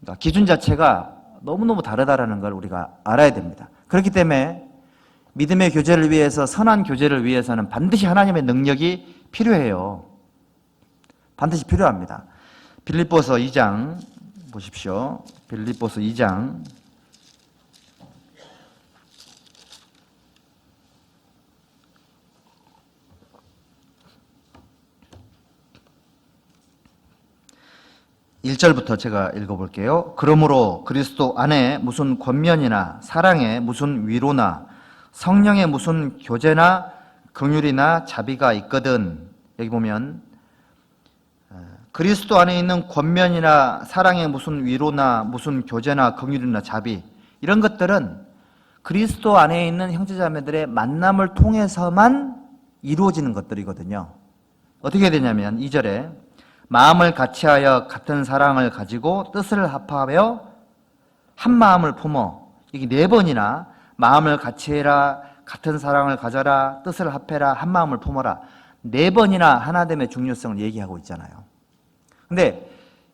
그러니까 기준 자체가 너무너무 다르다는 걸 우리가 알아야 됩니다. 그렇기 때문에 믿음의 교제를 위해서, 선한 교제를 위해서는 반드시 하나님의 능력이 필요해요. 반드시 필요합니다. 빌립보서 2장 보십시오. 빌립보서 2장 1절부터 제가 읽어볼게요. 그러므로 그리스도 안에 무슨 권면이나 사랑에 무슨 위로나 성령의 무슨 교제나 긍휼이나 자비가 있거든. 여기 보면 그리스도 안에 있는 권면이나 사랑의 무슨 위로나 무슨 교제나 긍휼이나 자비, 이런 것들은 그리스도 안에 있는 형제자매들의 만남을 통해서만 이루어지는 것들이거든요. 어떻게 되냐면 2절에 마음을 같이하여 같은 사랑을 가지고 뜻을 합하여 한 마음을 품어, 이게 4번이나 마음을 같이해라, 같은 사랑을 가져라, 뜻을 합해라, 한 마음을 품어라, 4번이나 하나됨의 중요성을 얘기하고 있잖아요. 근데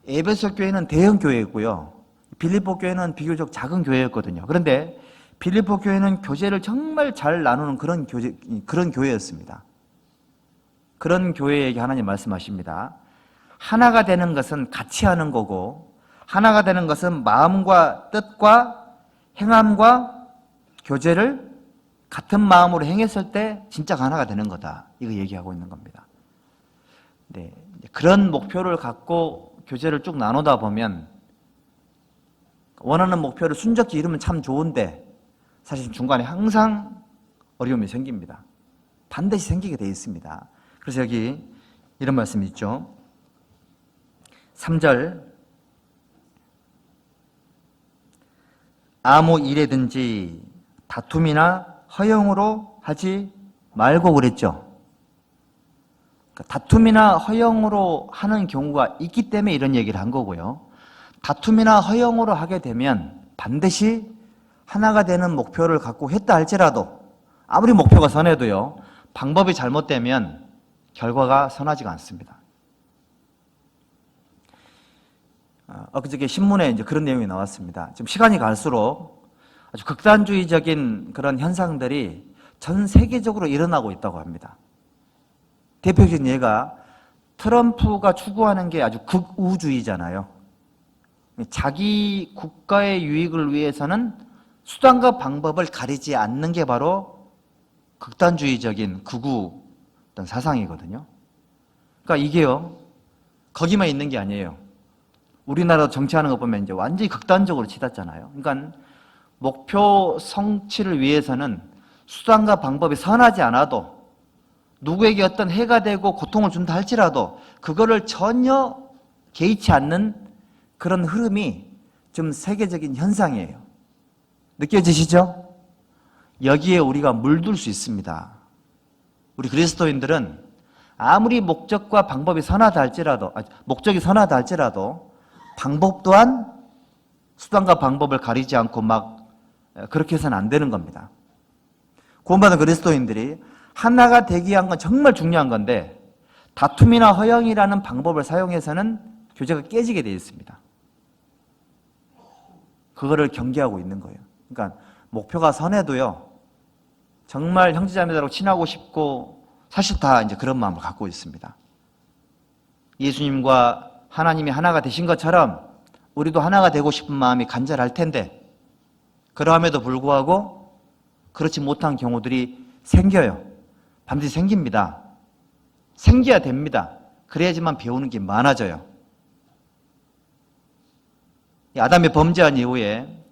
에베소 교회는 대형 교회였고요, 빌립보 교회는 비교적 작은 교회였거든요. 그런데 빌립보 교회는 교제를 정말 잘 나누는 그런 교회였습니다. 그런 교회에게 하나님 말씀하십니다. 하나가 되는 것은 같이 하는 거고, 하나가 되는 것은 마음과 뜻과 행함과 교제를 같은 마음으로 행했을 때 진짜 하나가 되는 거다. 이거 얘기하고 있는 겁니다. 네, 그런 목표를 갖고 교제를 쭉 나누다 보면 원하는 목표를 순적히 이루면 참 좋은데 사실 중간에 항상 어려움이 생깁니다. 반드시 생기게 돼 있습니다. 그래서 여기 이런 말씀이 있죠. 3절 아무 일에든지 다툼이나 허영으로 하지 말고 그랬죠. 그러니까 다툼이나 허영으로 하는 경우가 있기 때문에 이런 얘기를 한 거고요. 다툼이나 허영으로 하게 되면 반드시 하나가 되는 목표를 갖고 했다 할지라도 아무리 목표가 선해도요, 방법이 잘못되면 결과가 선하지가 않습니다. 엊그저께 신문에 이제 그런 내용이 나왔습니다. 지금 시간이 갈수록 아주 극단주의적인 그런 현상들이 전 세계적으로 일어나고 있다고 합니다. 대표적인 예가 트럼프가 추구하는 게 아주 극우주의잖아요. 자기 국가의 유익을 위해서는 수단과 방법을 가리지 않는 게 바로 극단주의적인 극우 어떤 사상이거든요. 그러니까 이게요, 거기만 있는 게 아니에요. 우리나라 정치하는 거 보면 이제 완전히 극단적으로 치닫잖아요. 그러니까 목표 성취를 위해서는 수단과 방법이 선하지 않아도 누구에게 어떤 해가 되고 고통을 준다 할지라도 그거를 전혀 개의치 않는 그런 흐름이 좀 세계적인 현상이에요. 느껴지시죠? 여기에 우리가 물들 수 있습니다. 우리 그리스도인들은 아무리 목적과 방법이 선하다 할지라도, 목적이 선하다 할지라도 방법 또한 수단과 방법을 가리지 않고 막 그렇게 해서는 안 되는 겁니다. 구원받은 그리스도인들이 하나가 되기 위한 건 정말 중요한 건데 다툼이나 허영이라는 방법을 사용해서는 교제가 깨지게 되어 있습니다. 그거를 경계하고 있는 거예요. 그러니까 목표가 선해도요, 정말 형제자매들하고 친하고 싶고 사실 다 이제 그런 마음을 갖고 있습니다. 예수님과 하나님이 하나가 되신 것처럼 우리도 하나가 되고 싶은 마음이 간절할 텐데 그러함에도 불구하고 그렇지 못한 경우들이 생겨요. 반드시 생깁니다. 생겨야 됩니다. 그래야지만 배우는 게 많아져요. 아담이 범죄한 이후에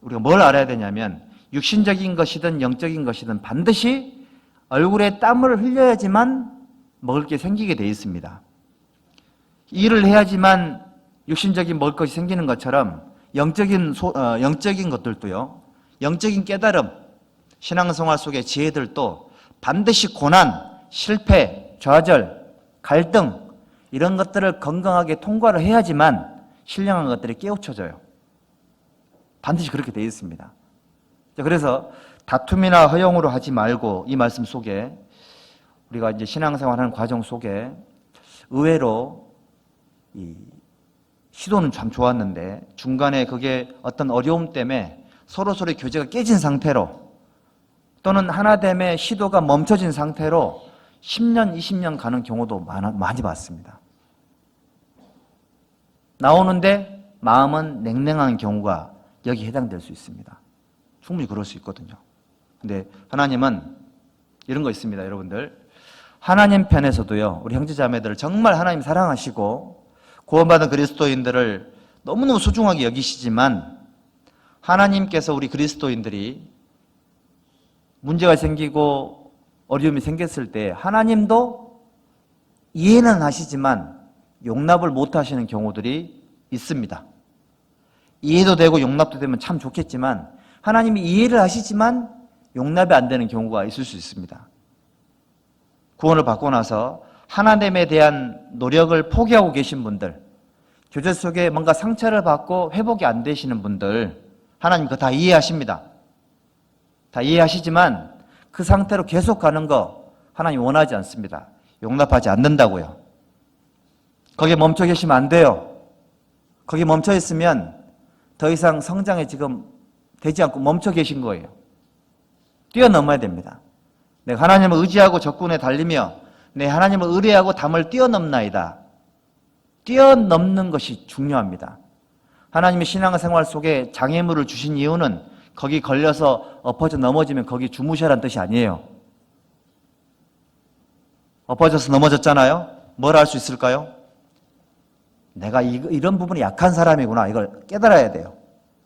우리가 뭘 알아야 되냐면 육신적인 것이든 영적인 것이든 반드시 얼굴에 땀을 흘려야지만 먹을 게 생기게 돼 있습니다. 일을 해야지만 육신적인 먹을 것이 생기는 것처럼 영적인 것들도요, 영적인 깨달음, 신앙생활 속의 지혜들도 반드시 고난, 실패, 좌절, 갈등 이런 것들을 건강하게 통과를 해야지만 신령한 것들이 깨우쳐져요. 반드시 그렇게 되어 있습니다. 그래서 다툼이나 허영으로 하지 말고 이 말씀 속에 우리가 이제 신앙생활하는 과정 속에 의외로 이 시도는 참 좋았는데 중간에 그게 어떤 어려움 때문에 서로서로의 교제가 깨진 상태로 또는 하나됨의 시도가 멈춰진 상태로 10년, 20년 가는 경우도 많이 봤습니다. 나오는데 마음은 냉랭한 경우가 여기 해당될 수 있습니다. 충분히 그럴 수 있거든요. 근데 하나님은 이런 거 있습니다, 여러분들. 하나님 편에서도요, 우리 형제자매들을 정말 하나님 사랑하시고 구원받은 그리스도인들을 너무너무 소중하게 여기시지만 하나님께서 우리 그리스도인들이 문제가 생기고 어려움이 생겼을 때 하나님도 이해는 하시지만 용납을 못 하시는 경우들이 있습니다. 이해도 되고 용납도 되면 참 좋겠지만 하나님이 이해를 하시지만 용납이 안 되는 경우가 있을 수 있습니다. 구원을 받고 나서 하나님에 대한 노력을 포기하고 계신 분들, 교제 속에 뭔가 상처를 받고 회복이 안 되시는 분들, 하나님 그거 다 이해하십니다. 다 이해하시지만 그 상태로 계속 가는 거 하나님 원하지 않습니다. 용납하지 않는다고요. 거기에 멈춰 계시면 안 돼요. 거기 멈춰 있으면 더 이상 성장에 지금 되지 않고 멈춰 계신 거예요. 뛰어넘어야 됩니다. 내가 하나님을 의지하고 적군에 달리며 내 하나님을 의뢰하고 담을 뛰어넘나이다. 뛰어넘는 것이 중요합니다. 하나님의 신앙생활 속에 장애물을 주신 이유는 거기 걸려서 엎어져 넘어지면 거기 주무셔라는 뜻이 아니에요. 엎어져서 넘어졌잖아요. 뭘 할 수 있을까요? 내가 이런 부분이 약한 사람이구나. 이걸 깨달아야 돼요.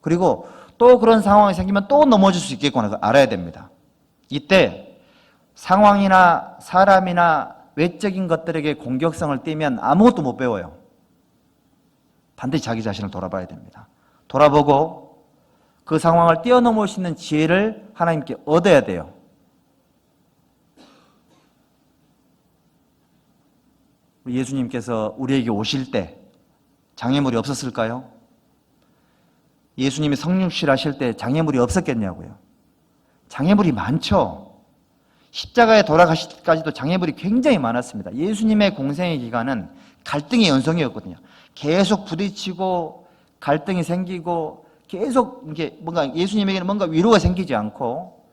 그리고 또 그런 상황이 생기면 또 넘어질 수 있겠구나. 그걸 알아야 됩니다. 이때 상황이나 사람이나 외적인 것들에게 공격성을 띠면 아무것도 못 배워요. 반드시 자기 자신을 돌아봐야 됩니다. 돌아보고 그 상황을 뛰어넘을 수 있는 지혜를 하나님께 얻어야 돼요. 예수님께서 우리에게 오실 때 장애물이 없었을까요? 예수님이 성육실 하실 때 장애물이 없었겠냐고요. 장애물이 많죠. 십자가에 돌아가실 때까지도 장애물이 굉장히 많았습니다. 예수님의 공생의 기간은 갈등의 연속이었거든요. 계속 부딪히고 갈등이 생기고 계속 이게 뭔가 예수님에게는 뭔가 위로가 생기지 않고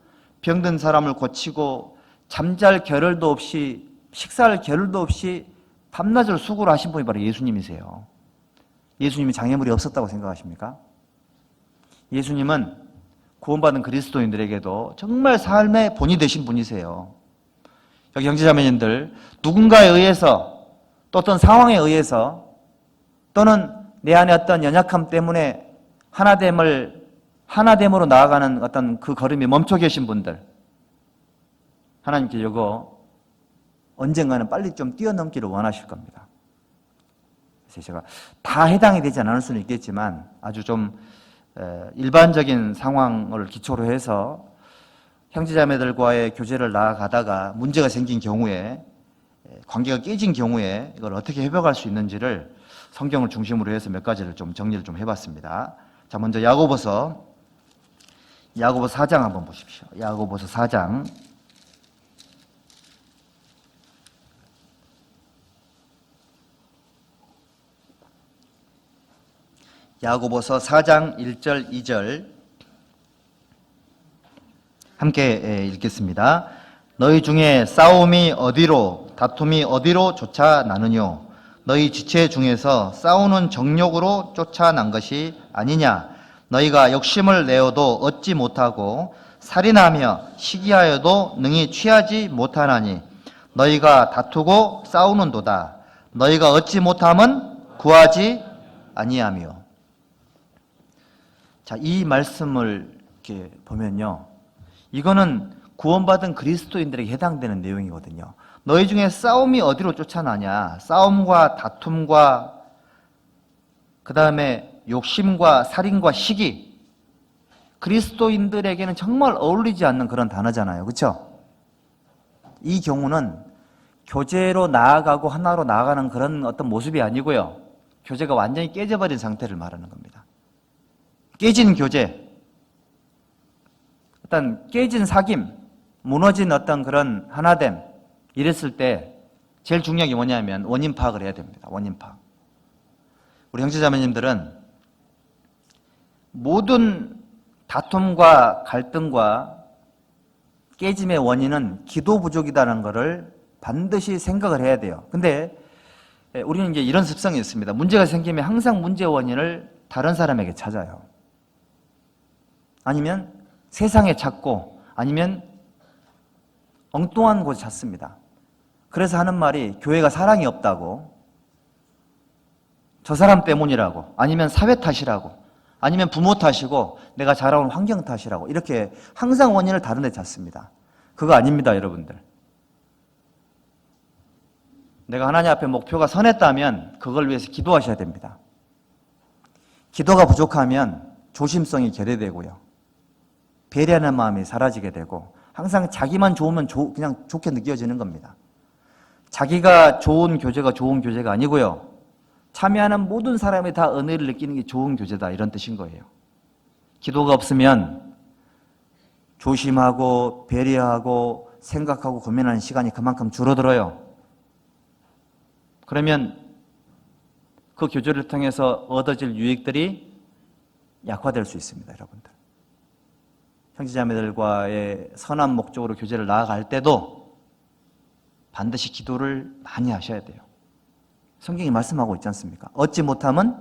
병든 사람을 고치고 잠잘 겨를도 없이 식사할 겨를도 없이 밤낮을 수고를 하신 분이 바로 예수님이세요. 예수님이 장애물이 없었다고 생각하십니까? 예수님은 구원받은 그리스도인들에게도 정말 삶의 본이 되신 분이세요. 여기 형제자매님들, 누군가에 의해서 또 어떤 상황에 의해서 또는 내 안에 어떤 연약함 때문에 하나됨으로 나아가는 어떤 그 걸음이 멈춰 계신 분들, 하나님께 이거 언젠가는 빨리 좀 뛰어넘기를 원하실 겁니다. 그래서 제가 다 해당이 되지 않을 수는 있겠지만 아주 좀 일반적인 상황을 기초로 해서 형제자매들과의 교제를 나아가다가 문제가 생긴 경우에 관계가 깨진 경우에 이걸 어떻게 회복할 수 있는지를 성경을 중심으로 해서 몇 가지를 좀 정리를 좀 해봤습니다. 자, 먼저 야고보서 4장 한번 보십시오. 야고보서 4장. 야고보서 4장 1절 2절 함께 읽겠습니다. 너희 중에 싸움이 어디로 다툼이 어디로 쫓아나느뇨? 너희 지체 중에서 싸우는 정욕으로 쫓아난 것이 아니냐? 너희가 욕심을 내어도 얻지 못하고 살인하며 시기하여도 능히 취하지 못하나니 너희가 다투고 싸우는도다. 너희가 얻지 못함은 구하지 아니하며. 자, 이 말씀을 이렇게 보면요, 이거는 구원받은 그리스도인들에게 해당되는 내용이거든요. 너희 중에 싸움이 어디로 쫓아나냐? 싸움과 다툼과 그 다음에 욕심과 살인과 시기, 그리스도인들에게는 정말 어울리지 않는 그런 단어잖아요. 그렇죠? 이 경우는 교제로 나아가고 하나로 나아가는 그런 어떤 모습이 아니고요, 교제가 완전히 깨져버린 상태를 말하는 겁니다. 깨진 교제, 어떤 깨진 사귐, 무너진 어떤 그런 하나됨, 이랬을 때 제일 중요한 게 뭐냐면 원인 파악을 해야 됩니다. 원인 파악. 우리 형제자매님들은 모든 다툼과 갈등과 깨짐의 원인은 기도 부족이라는 것을 반드시 생각을 해야 돼요. 근데 우리는 이제 이런 습성이 있습니다. 문제가 생기면 항상 문제 원인을 다른 사람에게 찾아요. 아니면 세상에 찾고, 아니면 엉뚱한 곳에 찾습니다. 그래서 하는 말이 교회가 사랑이 없다고, 저 사람 때문이라고, 아니면 사회 탓이라고, 아니면 부모 탓이고 내가 자라온 환경 탓이라고, 이렇게 항상 원인을 다른 데 찾습니다. 그거 아닙니다, 여러분들. 내가 하나님 앞에 목표가 선했다면 그걸 위해서 기도하셔야 됩니다. 기도가 부족하면 조심성이 결여되고요, 배려하는 마음이 사라지게 되고, 항상 자기만 좋으면 그냥 좋게 느껴지는 겁니다. 자기가 좋은 교제가 좋은 교제가 아니고요, 참여하는 모든 사람이 다 은혜를 느끼는 게 좋은 교제다, 이런 뜻인 거예요. 기도가 없으면 조심하고 배려하고 생각하고 고민하는 시간이 그만큼 줄어들어요. 그러면 그 교제를 통해서 얻어질 유익들이 약화될 수 있습니다, 여러분들. 형제자매들과의 선한 목적으로 교제를 나아갈 때도 반드시 기도를 많이 하셔야 돼요. 성경이 말씀하고 있지 않습니까? 얻지 못함은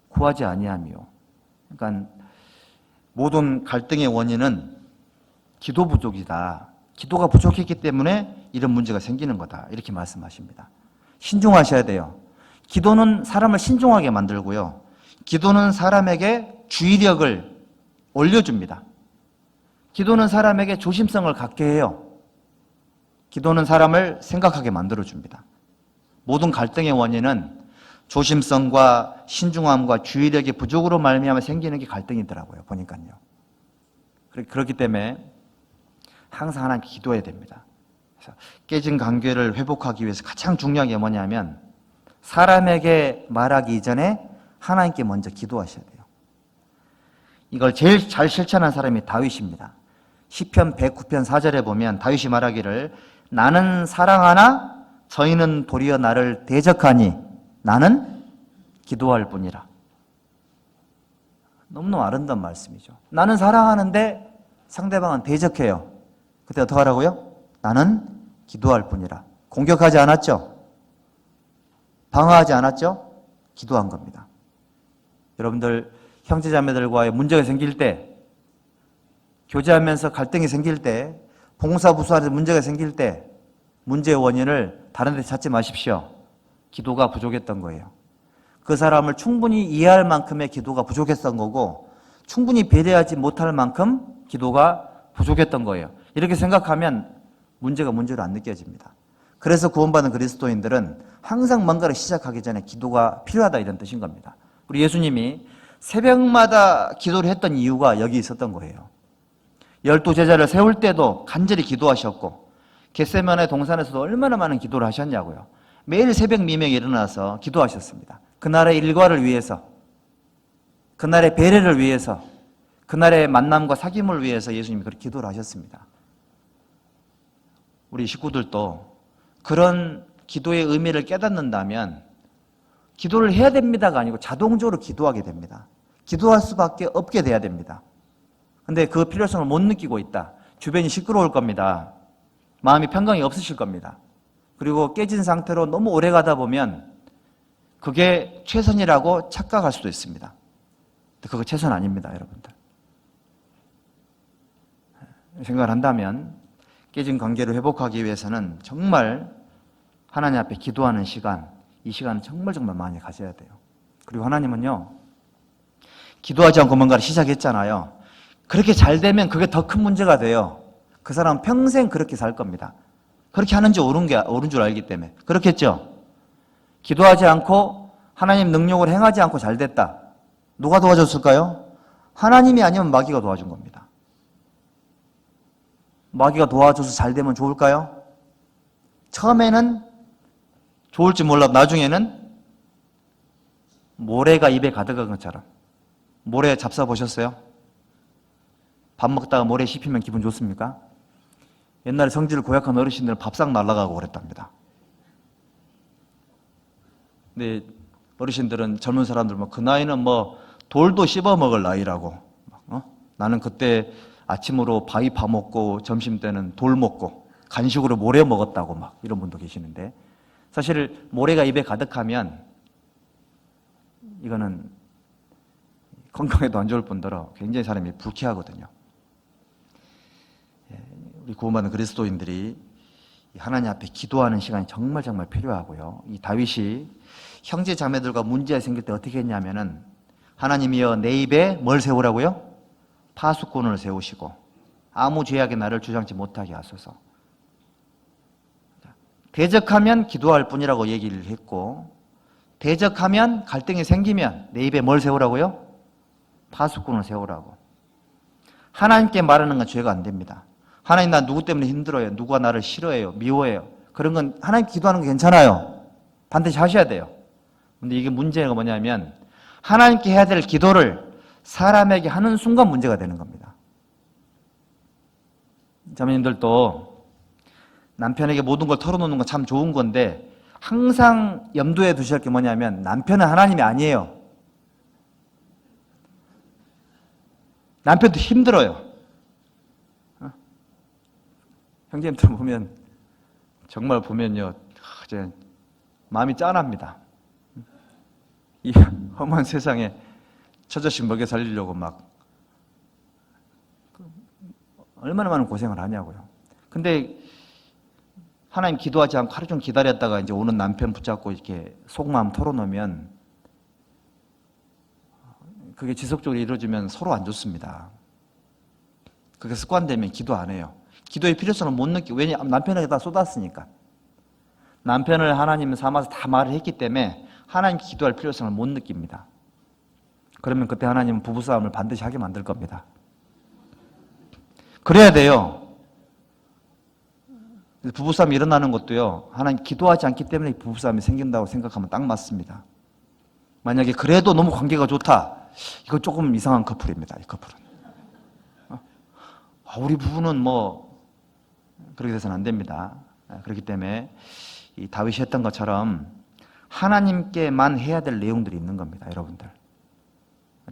구하지 아니하며. 그러니까 모든 갈등의 원인은 기도 부족이다. 기도가 부족했기 때문에 이런 문제가 생기는 거다. 이렇게 말씀하십니다. 신중하셔야 돼요. 기도는 사람을 신중하게 만들고요. 기도는 사람에게 주의력을 올려줍니다. 기도는 사람에게 조심성을 갖게 해요. 기도는 사람을 생각하게 만들어줍니다. 모든 갈등의 원인은 조심성과 신중함과 주의력의 부족으로 말미암아 생기는 게 갈등이더라고요. 보니까요. 그렇기 때문에 항상 하나님께 기도해야 됩니다. 그래서 깨진 관계를 회복하기 위해서 가장 중요한 게 뭐냐면 사람에게 말하기 이전에 하나님께 먼저 기도하셔야 돼요. 이걸 제일 잘 실천한 사람이 다윗입니다. 시편 109편 4절에 보면 다윗이 말하기를 나는 사랑하나 저희는 도리어 나를 대적하니 나는 기도할 뿐이라. 너무너무 아름다운 말씀이죠. 나는 사랑하는데 상대방은 대적해요. 그때 어떻게 하라고요? 나는 기도할 뿐이라. 공격하지 않았죠? 방어하지 않았죠? 기도한 겁니다. 여러분들 형제자매들과의 문제가 생길 때, 교제하면서 갈등이 생길 때, 봉사부수하면서 문제가 생길 때 문제의 원인을 다른 데 찾지 마십시오. 기도가 부족했던 거예요. 그 사람을 충분히 이해할 만큼의 기도가 부족했던 거고 충분히 배려하지 못할 만큼 기도가 부족했던 거예요. 이렇게 생각하면 문제가 문제로 안 느껴집니다. 그래서 구원받은 그리스도인들은 항상 뭔가를 시작하기 전에 기도가 필요하다 이런 뜻인 겁니다. 우리 예수님이 새벽마다 기도를 했던 이유가 여기 있었던 거예요. 12제자를 세울 때도 간절히 기도하셨고 겟세마네 동산에서도 얼마나 많은 기도를 하셨냐고요. 매일 새벽 미명에 일어나서 기도하셨습니다. 그날의 일과를 위해서, 그날의 배려를 위해서, 그날의 만남과 사귐을 위해서 예수님이 그렇게 기도를 하셨습니다. 우리 식구들도 그런 기도의 의미를 깨닫는다면 기도를 해야 됩니다가 아니고 자동적으로 기도하게 됩니다. 기도할 수밖에 없게 돼야 됩니다. 근데 그 필요성을 못 느끼고 있다. 주변이 시끄러울 겁니다. 마음이 평강이 없으실 겁니다. 그리고 깨진 상태로 너무 오래 가다 보면 그게 최선이라고 착각할 수도 있습니다. 근데 그거 최선 아닙니다, 여러분들. 생각을 한다면 깨진 관계를 회복하기 위해서는 정말 하나님 앞에 기도하는 시간, 이 시간은 정말 많이 가져야 돼요. 그리고 하나님은요, 기도하지 않고 뭔가를 시작했잖아요. 그렇게 잘 되면 그게 더 큰 문제가 돼요. 그 사람은 평생 그렇게 살 겁니다. 그렇게 하는지 옳은 줄 알기 때문에. 그렇겠죠? 기도하지 않고 하나님 능력을 행하지 않고 잘 됐다. 누가 도와줬을까요? 하나님이 아니면 마귀가 도와준 겁니다. 마귀가 도와줘서 잘 되면 좋을까요? 처음에는 좋을지 몰라도 나중에는 모래가 입에 가득한 것처럼. 모래 잡숴보셨어요? 밥 먹다가 모래 씹히면 기분 좋습니까? 옛날에 성질을 고약한 어르신들은 밥상 날아가고 그랬답니다. 근데 어르신들은 젊은 사람들 그 나이는 돌도 씹어 먹을 나이라고. 나는 그때 아침으로 바위 파먹고 점심 때는 돌 먹고 간식으로 모래 먹었다고 이런 분도 계시는데 사실 모래가 입에 가득하면 이거는 건강에도 안 좋을 뿐더러 굉장히 사람이 불쾌하거든요. 우리 구원받은 그리스도인들이 하나님 앞에 기도하는 시간이 정말 필요하고요. 이 다윗이 형제 자매들과 문제가 생길 때 어떻게 했냐면은 하나님이여 내 입에 뭘 세우라고요? 파수꾼을 세우시고 아무 죄악의 나를 주장치 못하게 하소서. 대적하면 기도할 뿐이라고 얘기를 했고 대적하면 갈등이 생기면 내 입에 뭘 세우라고요? 파수꾼을 세우라고. 하나님께 말하는 건 죄가 안 됩니다. 하나님 나 누구 때문에 힘들어요. 누가 나를 싫어해요. 미워해요. 그런 건 하나님께 기도하는 거 괜찮아요. 반드시 하셔야 돼요. 근데 이게 문제가 뭐냐면 하나님께 해야 될 기도를 사람에게 하는 순간 문제가 되는 겁니다. 자매님들도 남편에게 모든 걸 털어놓는 건 참 좋은 건데 항상 염두에 두셔야 할 게 뭐냐면 남편은 하나님이 아니에요. 남편도 힘들어요. 형제님들 보면 정말 보면요 이제 마음이 짠합니다. 이 험한 세상에 처자식 먹여 살리려고 얼마나 많은 고생을 하냐고요. 근데 하나님 기도하지 않고 하루 종일 기다렸다가 이제 오는 남편 붙잡고 이렇게 속마음 털어놓으면 그게 지속적으로 이루어지면 서로 안 좋습니다. 그게 습관되면 기도 안 해요. 기도의 필요성을 못 느끼고, 왜냐하면 남편에게 다 쏟았으니까. 남편을 하나님 삼아서 다 말을 했기 때문에 하나님께 기도할 필요성을 못 느낍니다. 그러면 그때 하나님은 부부싸움을 반드시 하게 만들 겁니다. 그래야 돼요. 부부싸움이 일어나는 것도요, 하나님 기도하지 않기 때문에 부부싸움이 생긴다고 생각하면 딱 맞습니다. 만약에 그래도 너무 관계가 좋다, 이거 조금 이상한 커플입니다. 이 커플은. 우리 부부는 뭐 그렇게 돼서는 안 됩니다. 그렇기 때문에 이 다윗이 했던 것처럼 하나님께만 해야 될 내용들이 있는 겁니다. 여러분들,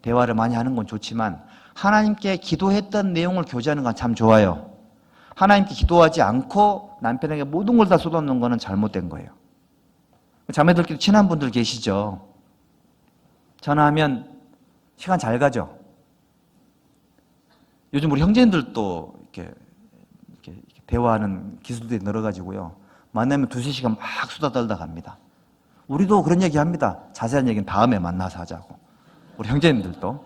대화를 많이 하는 건 좋지만 하나님께 기도했던 내용을 교제하는 건 참 좋아요. 하나님께 기도하지 않고 남편에게 모든 걸 다 쏟아놓는 거는 잘못된 거예요. 자매들끼리 친한 분들 계시죠? 전화하면 시간 잘 가죠? 요즘 우리 형제님들도 이렇게 대화하는 기술들이 늘어가지고요, 만나면 2-3시간 막 수다 떨다 갑니다. 우리도 그런 얘기 합니다. 자세한 얘기는 다음에 만나서 하자고. 우리 형제님들도.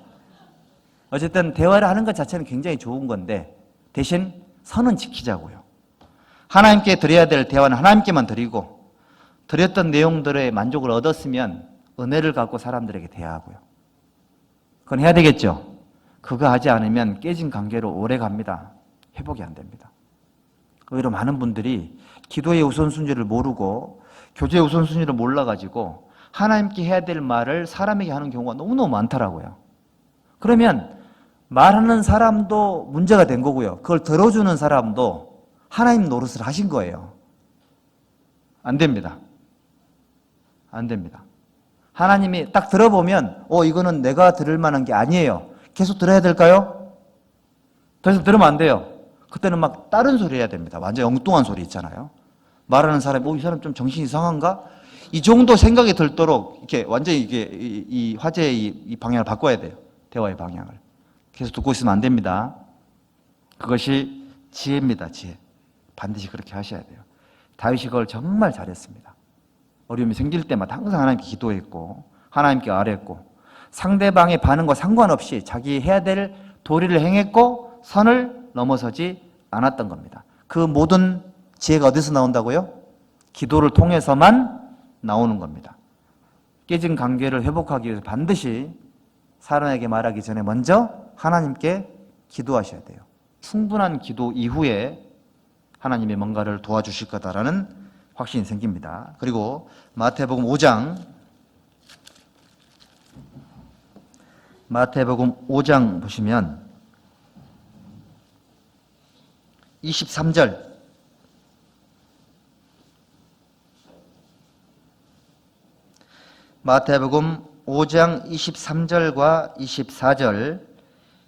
어쨌든 대화를 하는 것 자체는 굉장히 좋은 건데 대신 선은 지키자고요. 하나님께 드려야 될 대화는 하나님께만 드리고, 드렸던 내용들의 만족을 얻었으면 은혜를 갖고 사람들에게 대하고요. 그건 해야 되겠죠. 그거 하지 않으면 깨진 관계로 오래 갑니다. 회복이 안 됩니다. 오히려 많은 분들이 기도의 우선순위를 모르고 교제의 우선순위를 몰라가지고 하나님께 해야 될 말을 사람에게 하는 경우가 너무너무 많더라고요. 그러면 말하는 사람도 문제가 된 거고요, 그걸 들어주는 사람도 하나님 노릇을 하신 거예요. 안 됩니다. 안 됩니다. 하나님이 딱 들어보면 이거는 내가 들을 만한 게 아니에요. 계속 들어야 될까요? 더 이상 들으면 안 돼요. 그때는 막 다른 소리 해야 됩니다. 완전 엉뚱한 소리 있잖아요. 말하는 사람이 이 사람 좀 정신이 이상한가? 이 정도 생각이 들도록 이렇게 완전히 이게 이 화제의 이 방향을 바꿔야 돼요. 대화의 방향을. 계속 듣고 있으면 안 됩니다. 그것이 지혜입니다. 지혜. 반드시 그렇게 하셔야 돼요. 다윗이 그걸 정말 잘했습니다. 어려움이 생길 때마다 항상 하나님께 기도했고 하나님께 아뢰었고 상대방의 반응과 상관없이 자기 해야 될 도리를 행했고 선을 넘어서지 않았던 겁니다. 그 모든 지혜가 어디서 나온다고요? 기도를 통해서만 나오는 겁니다. 깨진 관계를 회복하기 위해서 반드시 사람에게 말하기 전에 먼저 하나님께 기도하셔야 돼요. 충분한 기도 이후에 하나님이 뭔가를 도와주실 거다라는 확신이 생깁니다. 그리고 마태복음 5장 보시면 23절, 마태복음 5장 23절과 24절,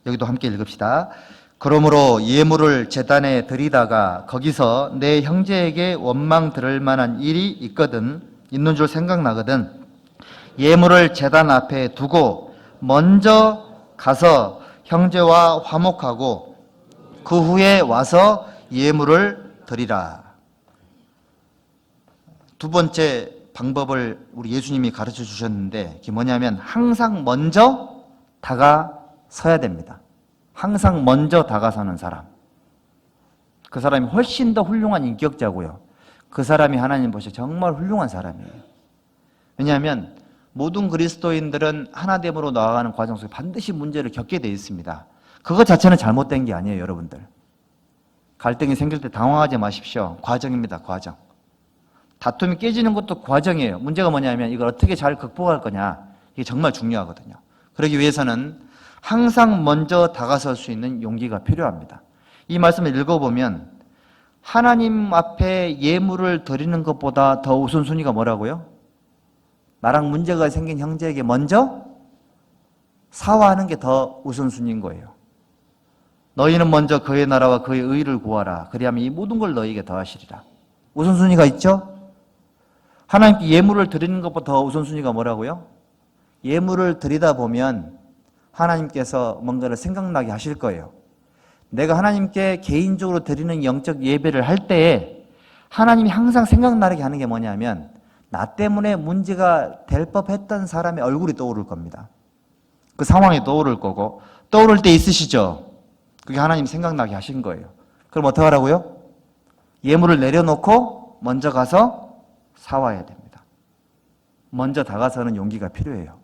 여기도 함께 읽읍시다. 그러므로 예물을 제단에 드리다가 거기서 내 형제에게 원망 들을 만한 일이 있는 줄 생각나거든 예물을 제단 앞에 두고 먼저 가서 형제와 화목하고 그 후에 와서 예물을 드리라. 두 번째 방법을 우리 예수님이 가르쳐 주셨는데 그게 뭐냐면 항상 먼저 다가서야 됩니다. 항상 먼저 다가서는 사람, 그 사람이 훨씬 더 훌륭한 인격자고요, 그 사람이 하나님 보시기에 정말 훌륭한 사람이에요. 왜냐하면 모든 그리스도인들은 하나됨으로 나아가는 과정 속에 반드시 문제를 겪게 돼 있습니다. 그것 자체는 잘못된 게 아니에요. 여러분들, 갈등이 생길 때 당황하지 마십시오. 과정입니다. 과정. 다툼이 깨지는 것도 과정이에요. 문제가 뭐냐면 이걸 어떻게 잘 극복할 거냐, 이게 정말 중요하거든요. 그러기 위해서는 항상 먼저 다가설 수 있는 용기가 필요합니다. 이 말씀을 읽어보면 하나님 앞에 예물을 드리는 것보다 더 우선순위가 뭐라고요? 나랑 문제가 생긴 형제에게 먼저 사과하는 게 더 우선순위인 거예요. 너희는 먼저 그의 나라와 그의 의를 구하라. 그리하면 이 모든 걸 너희에게 더하시리라. 우선순위가 있죠? 하나님께 예물을 드리는 것보다 더 우선순위가 뭐라고요? 예물을 드리다 보면 하나님께서 뭔가를 생각나게 하실 거예요. 내가 하나님께 개인적으로 드리는 영적 예배를 할 때에 하나님이 항상 생각나게 하는 게 뭐냐면 나 때문에 문제가 될 법했던 사람의 얼굴이 떠오를 겁니다. 그 상황이 떠오를 거고 떠오를 때 있으시죠? 그게 하나님 생각나게 하신 거예요. 그럼 어떻게 하라고요? 예물을 내려놓고 먼저 가서 사와야 됩니다. 먼저 다가서는 용기가 필요해요.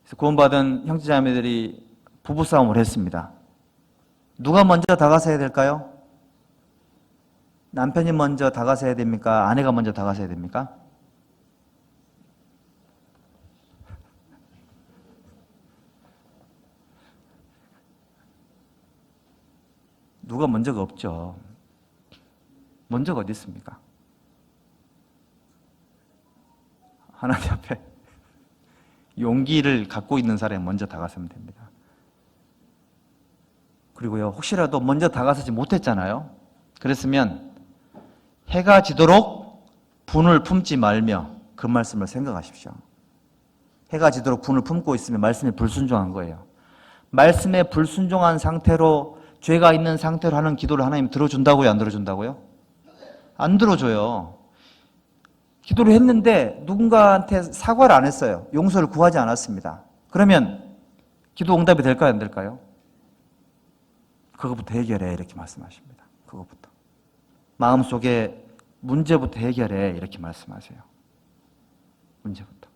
그래서 구원받은 형제자매들이 부부싸움을 했습니다. 누가 먼저 다가서야 될까요? 남편이 먼저 다가서야 됩니까? 아내가 먼저 다가서야 됩니까? 누가 먼저가 없죠. 먼저가 어디 있습니까? 하나님 앞에 용기를 갖고 있는 사람이 먼저 다가서면 됩니다. 그리고요, 혹시라도 먼저 다가서지 못했잖아요. 그랬으면 해가 지도록 분을 품지 말며 그 말씀을 생각하십시오. 해가 지도록 분을 품고 있으면 말씀에 불순종한 거예요. 말씀에 불순종한 상태로 죄가 있는 상태로 하는 기도를 하나님 들어준다고요? 안 들어준다고요? 안 들어줘요. 기도를 했는데 누군가한테 사과를 안 했어요. 용서를 구하지 않았습니다. 그러면 기도 응답이 될까요? 안 될까요? 그거부터 해결해 이렇게 말씀하십니다. 그거부터. 마음속에 문제부터 해결해 이렇게 말씀하세요. 문제부터.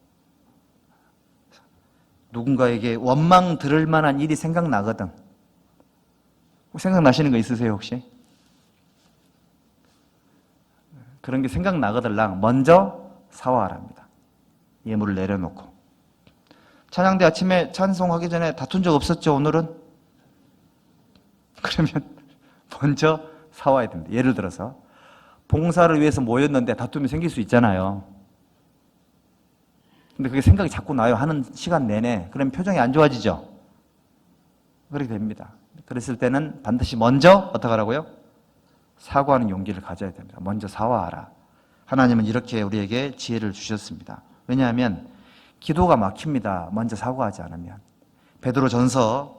누군가에게 원망 들을 만한 일이 생각나거든. 생각나시는 거 있으세요 혹시? 그런 게 생각나거들랑 먼저 사와랍니다. 예물을 내려놓고. 찬양대 아침에 찬송하기 전에 다툰 적 없었죠 오늘은? 그러면 먼저 사와야 됩니다. 예를 들어서 봉사를 위해서 모였는데 다툼이 생길 수 있잖아요. 근데 그게 생각이 자꾸 나요. 하는 시간 내내. 그러면 표정이 안 좋아지죠? 그렇게 됩니다. 그랬을 때는 반드시 먼저 어떻게 하라고요? 사과하는 용기를 가져야 됩니다. 먼저 사과하라. 하나님은 이렇게 우리에게 지혜를 주셨습니다. 왜냐하면 기도가 막힙니다. 먼저 사과하지 않으면. 베드로전서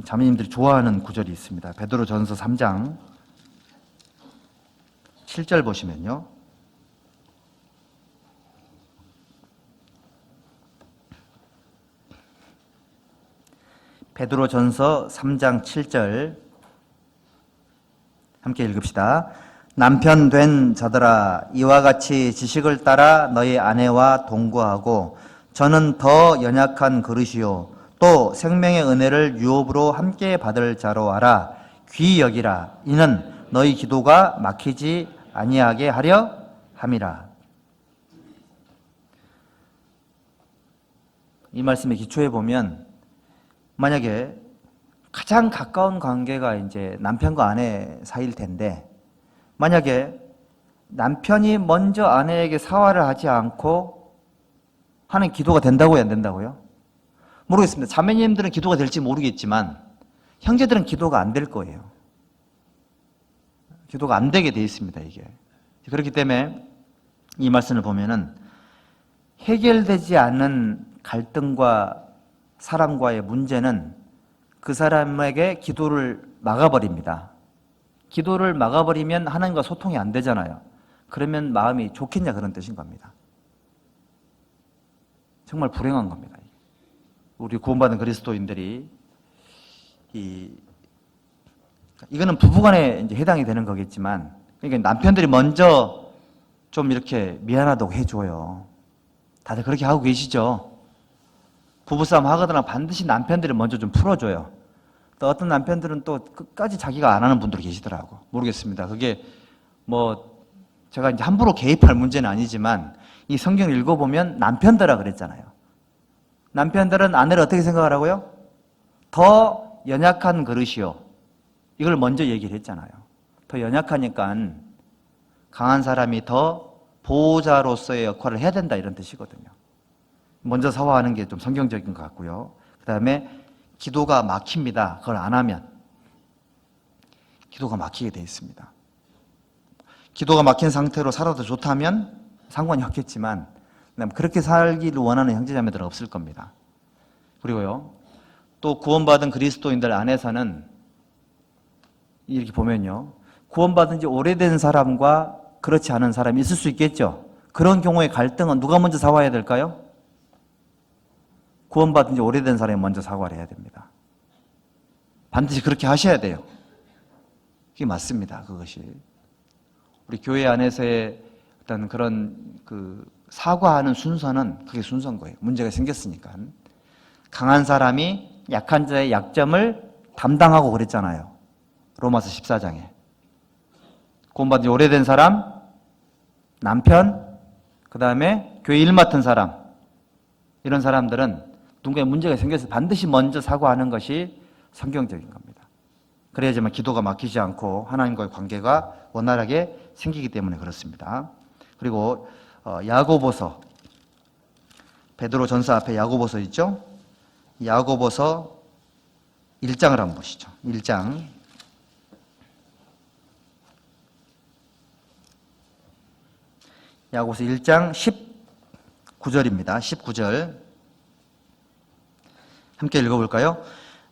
자매님들이 좋아하는 구절이 있습니다. 베드로전서 3장 7절 보시면요. 베드로전서 3장 7절 함께 읽읍시다. 남편 된 자들아 이와 같이 지식을 따라 너희 아내와 동거하고 저는 더 연약한 그릇이요 또 생명의 은혜를 유업으로 함께 받을 자로 알아 귀히 여기라. 이는 너희 기도가 막히지 아니하게 하려 함이라. 이 말씀에 기초해 보면 만약에 가장 가까운 관계가 이제 남편과 아내 사이일 텐데 만약에 남편이 먼저 아내에게 사과를 하지 않고 하는 기도가 된다고요? 안 된다고요? 모르겠습니다. 자매님들은 기도가 될지 모르겠지만 형제들은 기도가 안 될 거예요. 기도가 안 되게 돼 있습니다. 이게. 그렇기 때문에 이 말씀을 보면은 해결되지 않는 갈등과 사람과의 문제는 그 사람에게 기도를 막아버립니다. 기도를 막아버리면 하나님과 소통이 안 되잖아요. 그러면 마음이 좋겠냐 그런 뜻인 겁니다. 정말 불행한 겁니다. 우리 구원받은 그리스도인들이 이거는 부부간에 이제 해당이 되는 거겠지만 그러니까 남편들이 먼저 좀 이렇게 미안하다고 해줘요. 다들 그렇게 하고 계시죠? 부부싸움 하거나 반드시 남편들이 먼저 좀 풀어줘요. 또 어떤 남편들은 또 끝까지 자기가 안 하는 분들이 계시더라고. 모르겠습니다. 그게 뭐 제가 이제 함부로 개입할 문제는 아니지만 이 성경을 읽어보면 남편들아 그랬잖아요. 남편들은 아내를 어떻게 생각하라고요? 더 연약한 그릇이요. 이걸 먼저 얘기를 했잖아요. 더 연약하니까 강한 사람이 더 보호자로서의 역할을 해야 된다 이런 뜻이거든요. 먼저 사과하는 게 좀 성경적인 것 같고요. 그 다음에 기도가 막힙니다. 그걸 안 하면 기도가 막히게 돼 있습니다. 기도가 막힌 상태로 살아도 좋다면 상관이 없겠지만 그렇게 살기를 원하는 형제자매들은 없을 겁니다. 그리고요, 또 구원받은 그리스도인들 안에서는 이렇게 보면요, 구원받은 지 오래된 사람과 그렇지 않은 사람이 있을 수 있겠죠. 그런 경우에 갈등은 누가 먼저 사과해야 될까요? 구원받은 지 오래된 사람이 먼저 사과를 해야 됩니다. 반드시 그렇게 하셔야 돼요. 그게 맞습니다. 그것이 우리 교회 안에서의 어떤 그런 사과하는 순서는 그게 순서인 거예요. 문제가 생겼으니까. 강한 사람이 약한 자의 약점을 담당하고 그랬잖아요. 로마서 14장에. 구원받은 지 오래된 사람, 남편, 그 다음에 교회 일 맡은 사람, 이런 사람들은 누군가에 문제가 생겨서 반드시 먼저 사과하는 것이 성경적인 겁니다. 그래야지만 기도가 막히지 않고 하나님과의 관계가 원활하게 생기기 때문에 그렇습니다. 그리고 야고보서, 베드로 전서 앞에 야고보서 있죠? 야고보서 1장을 한번 보시죠. 1장. 야고보서 1장 19절입니다. 19절. 함께 읽어볼까요?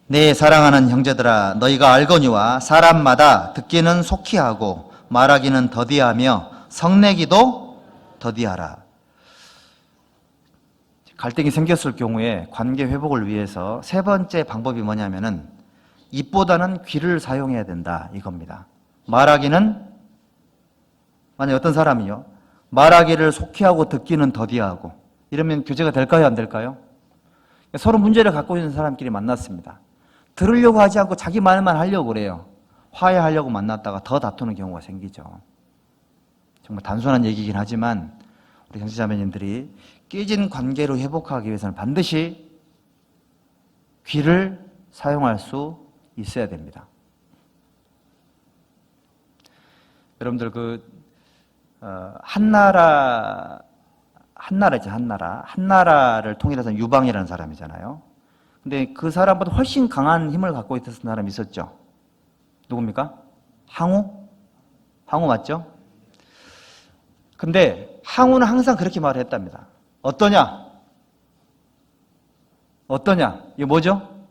내 사랑하는 형제들아, 너희가 알거니와 사람마다 듣기는 속히 하고 말하기는 더디하며 성내기도 더디하라. 갈등이 생겼을 경우에 관계 회복을 위해서 세 번째 방법이 뭐냐면은 입보다는 귀를 사용해야 된다, 이겁니다. 말하기는, 만약 어떤 사람이요, 말하기를 속히 하고 듣기는 더디하고, 이러면 교제가 될까요, 안 될까요? 서로 문제를 갖고 있는 사람끼리 만났습니다. 들으려고 하지 않고 자기 말만 하려고 그래요. 화해하려고 만났다가 더 다투는 경우가 생기죠. 정말 단순한 얘기긴 하지만 우리 형제자매님들이 깨진 관계로 회복하기 위해서는 반드시 귀를 사용할 수 있어야 됩니다. 여러분들 한나라를 통일해서 유방이라는 사람이잖아요. 근데 그 사람보다 훨씬 강한 힘을 갖고 있었던 사람이 있었죠. 누굽니까? 항우? 항우 맞죠? 근데 항우는 항상 그렇게 말을 했답니다. 어떠냐? 이게 뭐죠?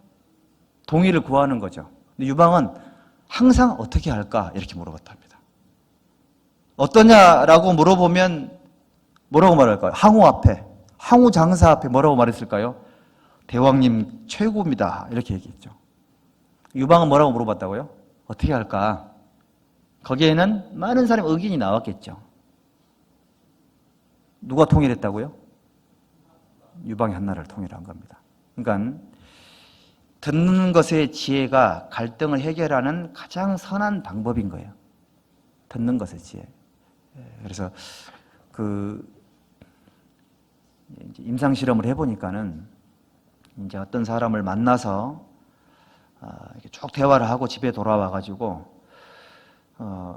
동의를 구하는 거죠. 근데 유방은 항상 어떻게 할까? 이렇게 물어봤답니다. 어떠냐라고 물어보면 뭐라고 말할까요? 항우 장사 앞에 뭐라고 말했을까요? 대왕님 최고입니다. 이렇게 얘기했죠. 유방은 뭐라고 물어봤다고요? 어떻게 할까? 거기에는 많은 사람의 의견이 나왔겠죠. 누가 통일했다고요? 유방이 한나라를 통일한 겁니다. 그러니까 듣는 것의 지혜가 갈등을 해결하는 가장 선한 방법인 거예요. 듣는 것의 지혜. 그래서 임상 실험을 해보니까는 이제 어떤 사람을 만나서 이렇게 쭉 대화를 하고 집에 돌아와가지고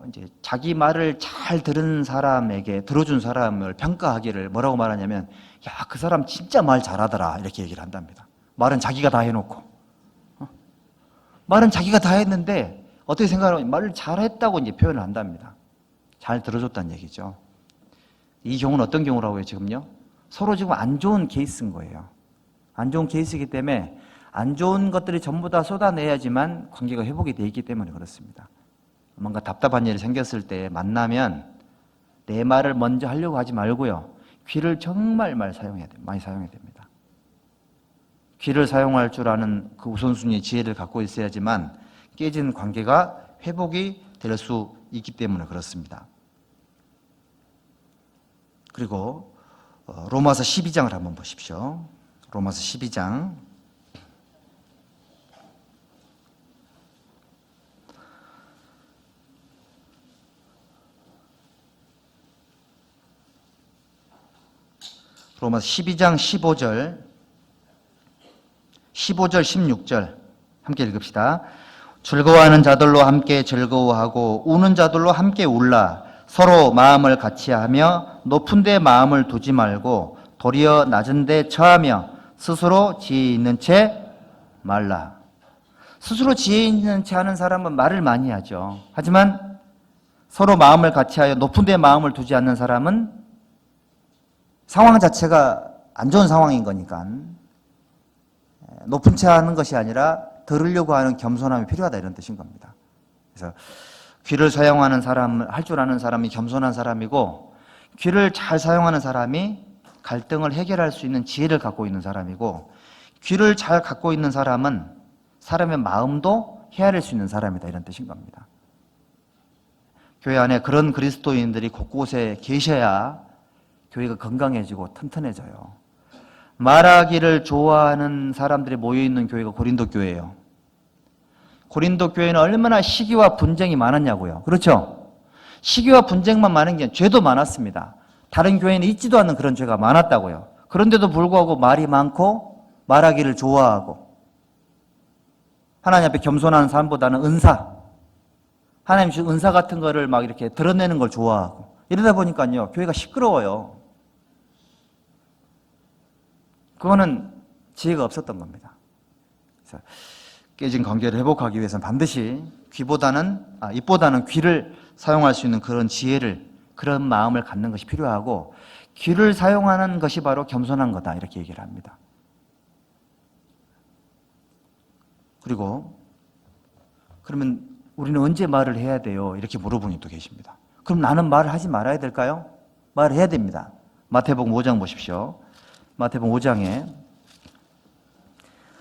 이제 자기 말을 잘 들은 사람에게 들어준 사람을 평가하기를 뭐라고 말하냐면, 야, 그 사람 진짜 말 잘하더라, 이렇게 얘기를 한답니다. 말은 자기가 다 해놓고, 말은 자기가 다 했는데 어떻게 생각하면 말을 잘했다고 이제 표현을 한답니다. 잘 들어줬다는 얘기죠. 이 경우는 어떤 경우라고요? 지금요, 서로 지금 안 좋은 케이스인 거예요. 안 좋은 케이스이기 때문에 안 좋은 것들이 전부 다 쏟아내야지만 관계가 회복이 되어 있기 때문에 그렇습니다. 뭔가 답답한 일이 생겼을 때 만나면 내 말을 먼저 하려고 하지 말고요, 귀를 정말 많이 사용해야 됩니다. 귀를 사용할 줄 아는 그 우선순위의 지혜를 갖고 있어야지만 깨진 관계가 회복이 될 수 있기 때문에 그렇습니다. 그리고 로마서 12장을 한번 보십시오. 로마서 12장. 로마서 12장 15절, 16절 함께 읽읍시다. 즐거워하는 자들로 함께 즐거워하고 우는 자들로 함께 울라. 서로 마음을 같이하며 높은 데 마음을 두지 말고 도리어 낮은 데 처하며 스스로 지혜 있는 채 말라. 스스로 지혜 있는 채 하는 사람은 말을 많이 하죠. 하지만 서로 마음을 같이하여 높은 데 마음을 두지 않는 사람은 상황 자체가 안 좋은 상황인 거니까 높은 채 하는 것이 아니라 들으려고 하는 겸손함이 필요하다 이런 뜻인 겁니다. 그래서 귀를 사용하는 사람, 할 줄 아는 사람이 겸손한 사람이고 귀를 잘 사용하는 사람이 갈등을 해결할 수 있는 지혜를 갖고 있는 사람이고 귀를 잘 갖고 있는 사람은 사람의 마음도 헤아릴 수 있는 사람이다 이런 뜻인 겁니다. 교회 안에 그런 그리스도인들이 곳곳에 계셔야 교회가 건강해지고 튼튼해져요. 말하기를 좋아하는 사람들이 모여있는 교회가 고린도 교회예요. 고린도 교회는 얼마나 시기와 분쟁이 많았냐고요. 그렇죠? 시기와 분쟁만 많은 게 아니라 죄도 많았습니다. 다른 교회는 있지도 않는 그런 죄가 많았다고요. 그런데도 불구하고 말이 많고 말하기를 좋아하고 하나님 앞에 겸손한 사람보다는 하나님 주신 은사 같은 거를 막 이렇게 드러내는 걸 좋아하고 이러다 보니까요 교회가 시끄러워요. 그거는 지혜가 없었던 겁니다. 그래서 깨진 관계를 회복하기 위해서는 반드시 입보다는 귀를 사용할 수 있는 그런 지혜를, 그런 마음을 갖는 것이 필요하고 귀를 사용하는 것이 바로 겸손한 거다 이렇게 얘기를 합니다. 그리고 그러면 우리는 언제 말을 해야 돼요? 이렇게 물어보는 또 계십니다. 그럼 나는 말을 하지 말아야 될까요? 말을 해야 됩니다. 마태복음 5장 보십시오. 마태복음 5장에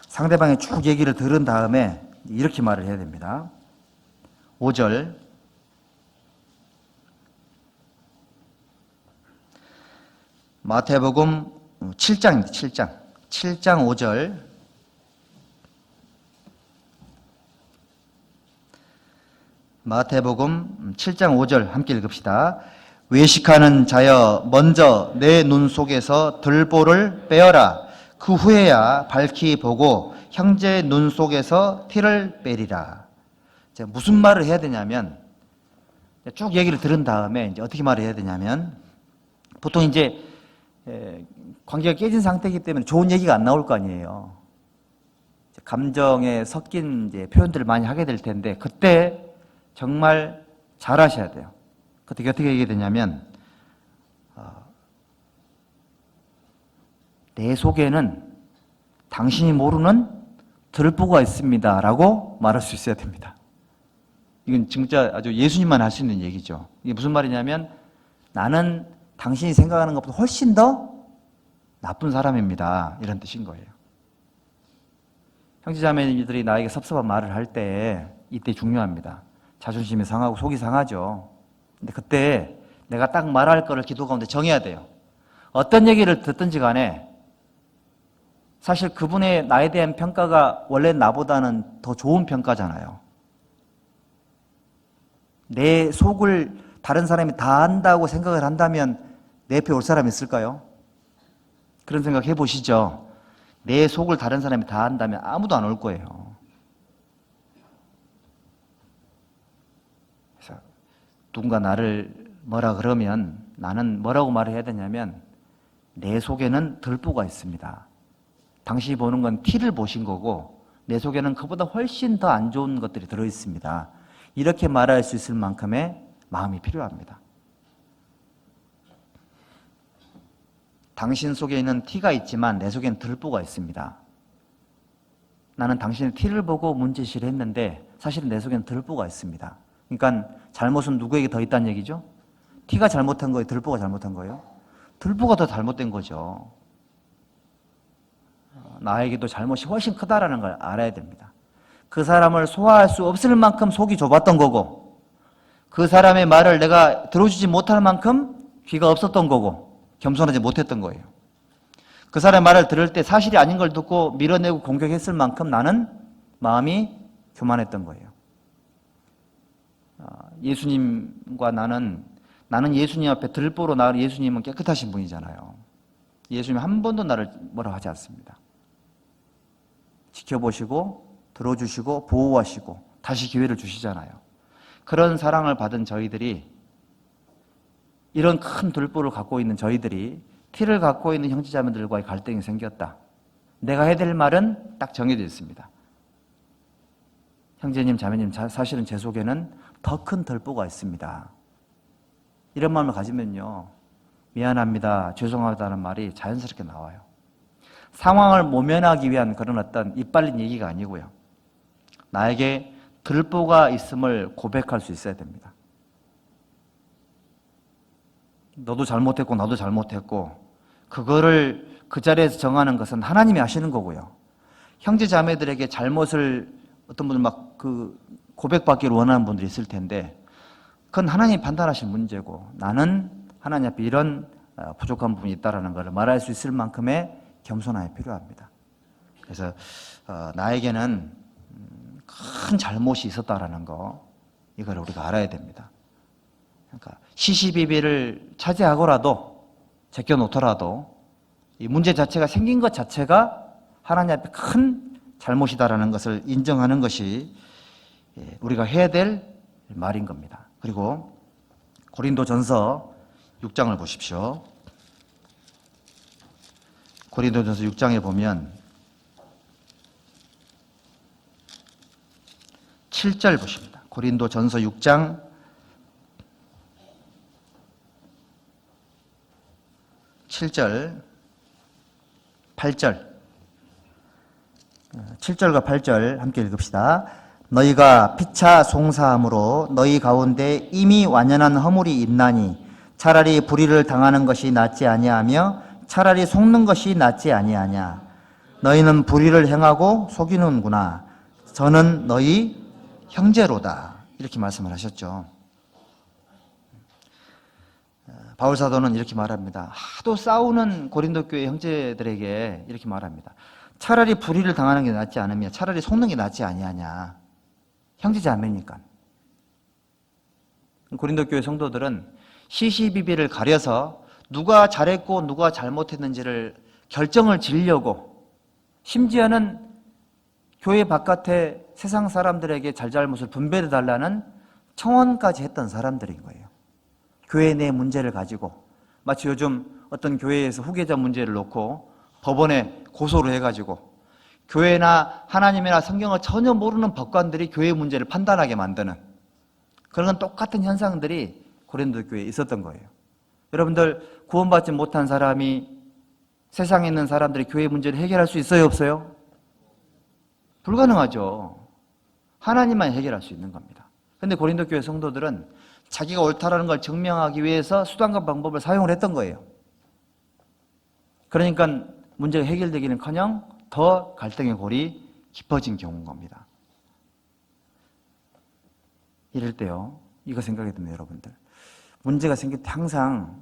상대방의 쭉 얘기를 들은 다음에 이렇게 말을 해야 됩니다. 5절 마태복음 7장입니다. 7장 5절 마태복음 7장 5절 함께 읽읍시다. 외식하는 자여 먼저 내 눈 속에서 들보를 빼어라. 그 후에야 밝히 보고 형제의 눈 속에서 티를 빼리라. 무슨 말을 해야 되냐면 쭉 얘기를 들은 다음에 이제 어떻게 말을 해야 되냐면 보통 이제 관계가 깨진 상태이기 때문에 좋은 얘기가 안 나올 거 아니에요. 감정에 섞인 이제 표현들을 많이 하게 될 텐데 그때 정말 잘하셔야 돼요. 그때 어떻게 얘기해야 되냐면 내 속에는 당신이 모르는 들보가 있습니다 라고 말할 수 있어야 됩니다. 이건 진짜 아주 예수님만 할 수 있는 얘기죠. 이게 무슨 말이냐면 나는 당신이 생각하는 것보다 훨씬 더 나쁜 사람입니다 이런 뜻인 거예요. 형제자매들이 나에게 섭섭한 말을 할 때 이때 중요합니다. 자존심이 상하고 속이 상하죠. 근데 그때 내가 딱 말할 거를 기도 가운데 정해야 돼요. 어떤 얘기를 듣든지 간에 사실 그분의 나에 대한 평가가 원래 나보다는 더 좋은 평가잖아요. 내 속을 다른 사람이 다 안다고 생각을 한다면 내 옆에 올 사람이 있을까요? 그런 생각 해보시죠. 내 속을 다른 사람이 다 안다면 아무도 안 올 거예요. 그래서 누군가 나를 뭐라 그러면 나는 뭐라고 말을 해야 되냐면 내 속에는 들보가 있습니다. 당신이 보는 건 티를 보신 거고 내 속에는 그보다 훨씬 더 안 좋은 것들이 들어있습니다. 이렇게 말할 수 있을 만큼의 마음이 필요합니다. 당신 속에 있는 티가 있지만 내 속에는 들보가 있습니다. 나는 당신의 티를 보고 문제시를 했는데 사실은 내 속에는 들보가 있습니다. 그러니까 잘못은 누구에게 더 있다는 얘기죠? 티가 잘못한 거예요? 들보가 잘못한 거예요? 들보가 더 잘못된 거죠. 나에게도 잘못이 훨씬 크다라는 걸 알아야 됩니다. 그 사람을 소화할 수 없을 만큼 속이 좁았던 거고 그 사람의 말을 내가 들어주지 못할 만큼 귀가 없었던 거고 겸손하지 못했던 거예요. 그 사람의 말을 들을 때 사실이 아닌 걸 듣고 밀어내고 공격했을 만큼 나는 마음이 교만했던 거예요. 예수님과 나는 예수님 앞에 들보로 나을 예수님은 깨끗하신 분이잖아요. 예수님이 한 번도 나를 뭐라고 하지 않습니다. 지켜보시고 들어주시고 보호하시고 다시 기회를 주시잖아요. 그런 사랑을 받은 저희들이 이런 큰 들보를 갖고 있는 저희들이 티를 갖고 있는 형제자매들과의 갈등이 생겼다. 내가 해야 될 말은 딱 정해져 있습니다. 형제님, 자매님, 사실은 제 속에는 더 큰 들보가 있습니다. 이런 마음을 가지면요 미안합니다, 죄송하다는 말이 자연스럽게 나와요. 상황을 모면하기 위한 그런 어떤 이빨린 얘기가 아니고요. 나에게 들보가 있음을 고백할 수 있어야 됩니다. 너도 잘못했고 나도 잘못했고, 그거를 그 자리에서 정하는 것은 하나님이 하시는 거고요. 형제 자매들에게 잘못을 어떤 분들 막 그 고백받기를 원하는 분들이 있을 텐데, 그건 하나님이 판단하신 문제고, 나는 하나님 앞에 이런 부족한 부분이 있다는 것을 말할 수 있을 만큼의 겸손함이 필요합니다. 그래서 나에게는 큰 잘못이 있었다라는 거, 이걸 우리가 알아야 됩니다. 그러니까 시시비비를 차지하고라도, 제껴놓더라도 이 문제 자체가 생긴 것 자체가 하나님 앞에 큰 잘못이다라는 것을 인정하는 것이 우리가 해야 될 말인 겁니다. 그리고 고린도전서 6장을 보십시오. 고린도전서 6장에 보면 7절 보십니다. 고린도전서 6장 7절, 8절, 7절과 8절 함께 읽읍시다. 너희가 피차 송사함으로 너희 가운데 이미 완연한 허물이 있나니 차라리 불의를 당하는 것이 낫지 아니하며 차라리 속는 것이 낫지 아니하냐. 너희는 불의를 행하고 속이는구나. 저는 너희 형제로다. 이렇게 말씀을 하셨죠. 바울 사도는 이렇게 말합니다. 하도 싸우는 고린도 교회 형제들에게 이렇게 말합니다. 차라리 불의를 당하는 게 낫지 않으며 차라리 속는 게 낫지 아니하냐. 형제자매니까. 고린도 교회 성도들은 시시비비를 가려서 누가 잘했고 누가 잘못했는지를 결정을 지으려고, 심지어는 교회 바깥에 세상 사람들에게 잘잘못을 분별해달라는 청원까지 했던 사람들인 거예요. 교회 내 문제를 가지고, 마치 요즘 어떤 교회에서 후계자 문제를 놓고 법원에 고소를 해가지고 교회나 하나님이나 성경을 전혀 모르는 법관들이 교회 문제를 판단하게 만드는 그런 똑같은 현상들이 고린도 교회에 있었던 거예요. 여러분들, 구원받지 못한 사람이 세상에 있는 사람들이 교회 문제를 해결할 수 있어요, 없어요? 불가능하죠. 하나님만 해결할 수 있는 겁니다. 그런데 고린도 교회 성도들은 자기가 옳다라는 걸 증명하기 위해서 수단과 방법을 사용을 했던 거예요. 그러니까 문제가 해결되기는커녕 더 갈등의 골이 깊어진 경우인 겁니다. 이럴 때요, 이거 생각이 듭니다, 여러분들. 문제가 생길 때 항상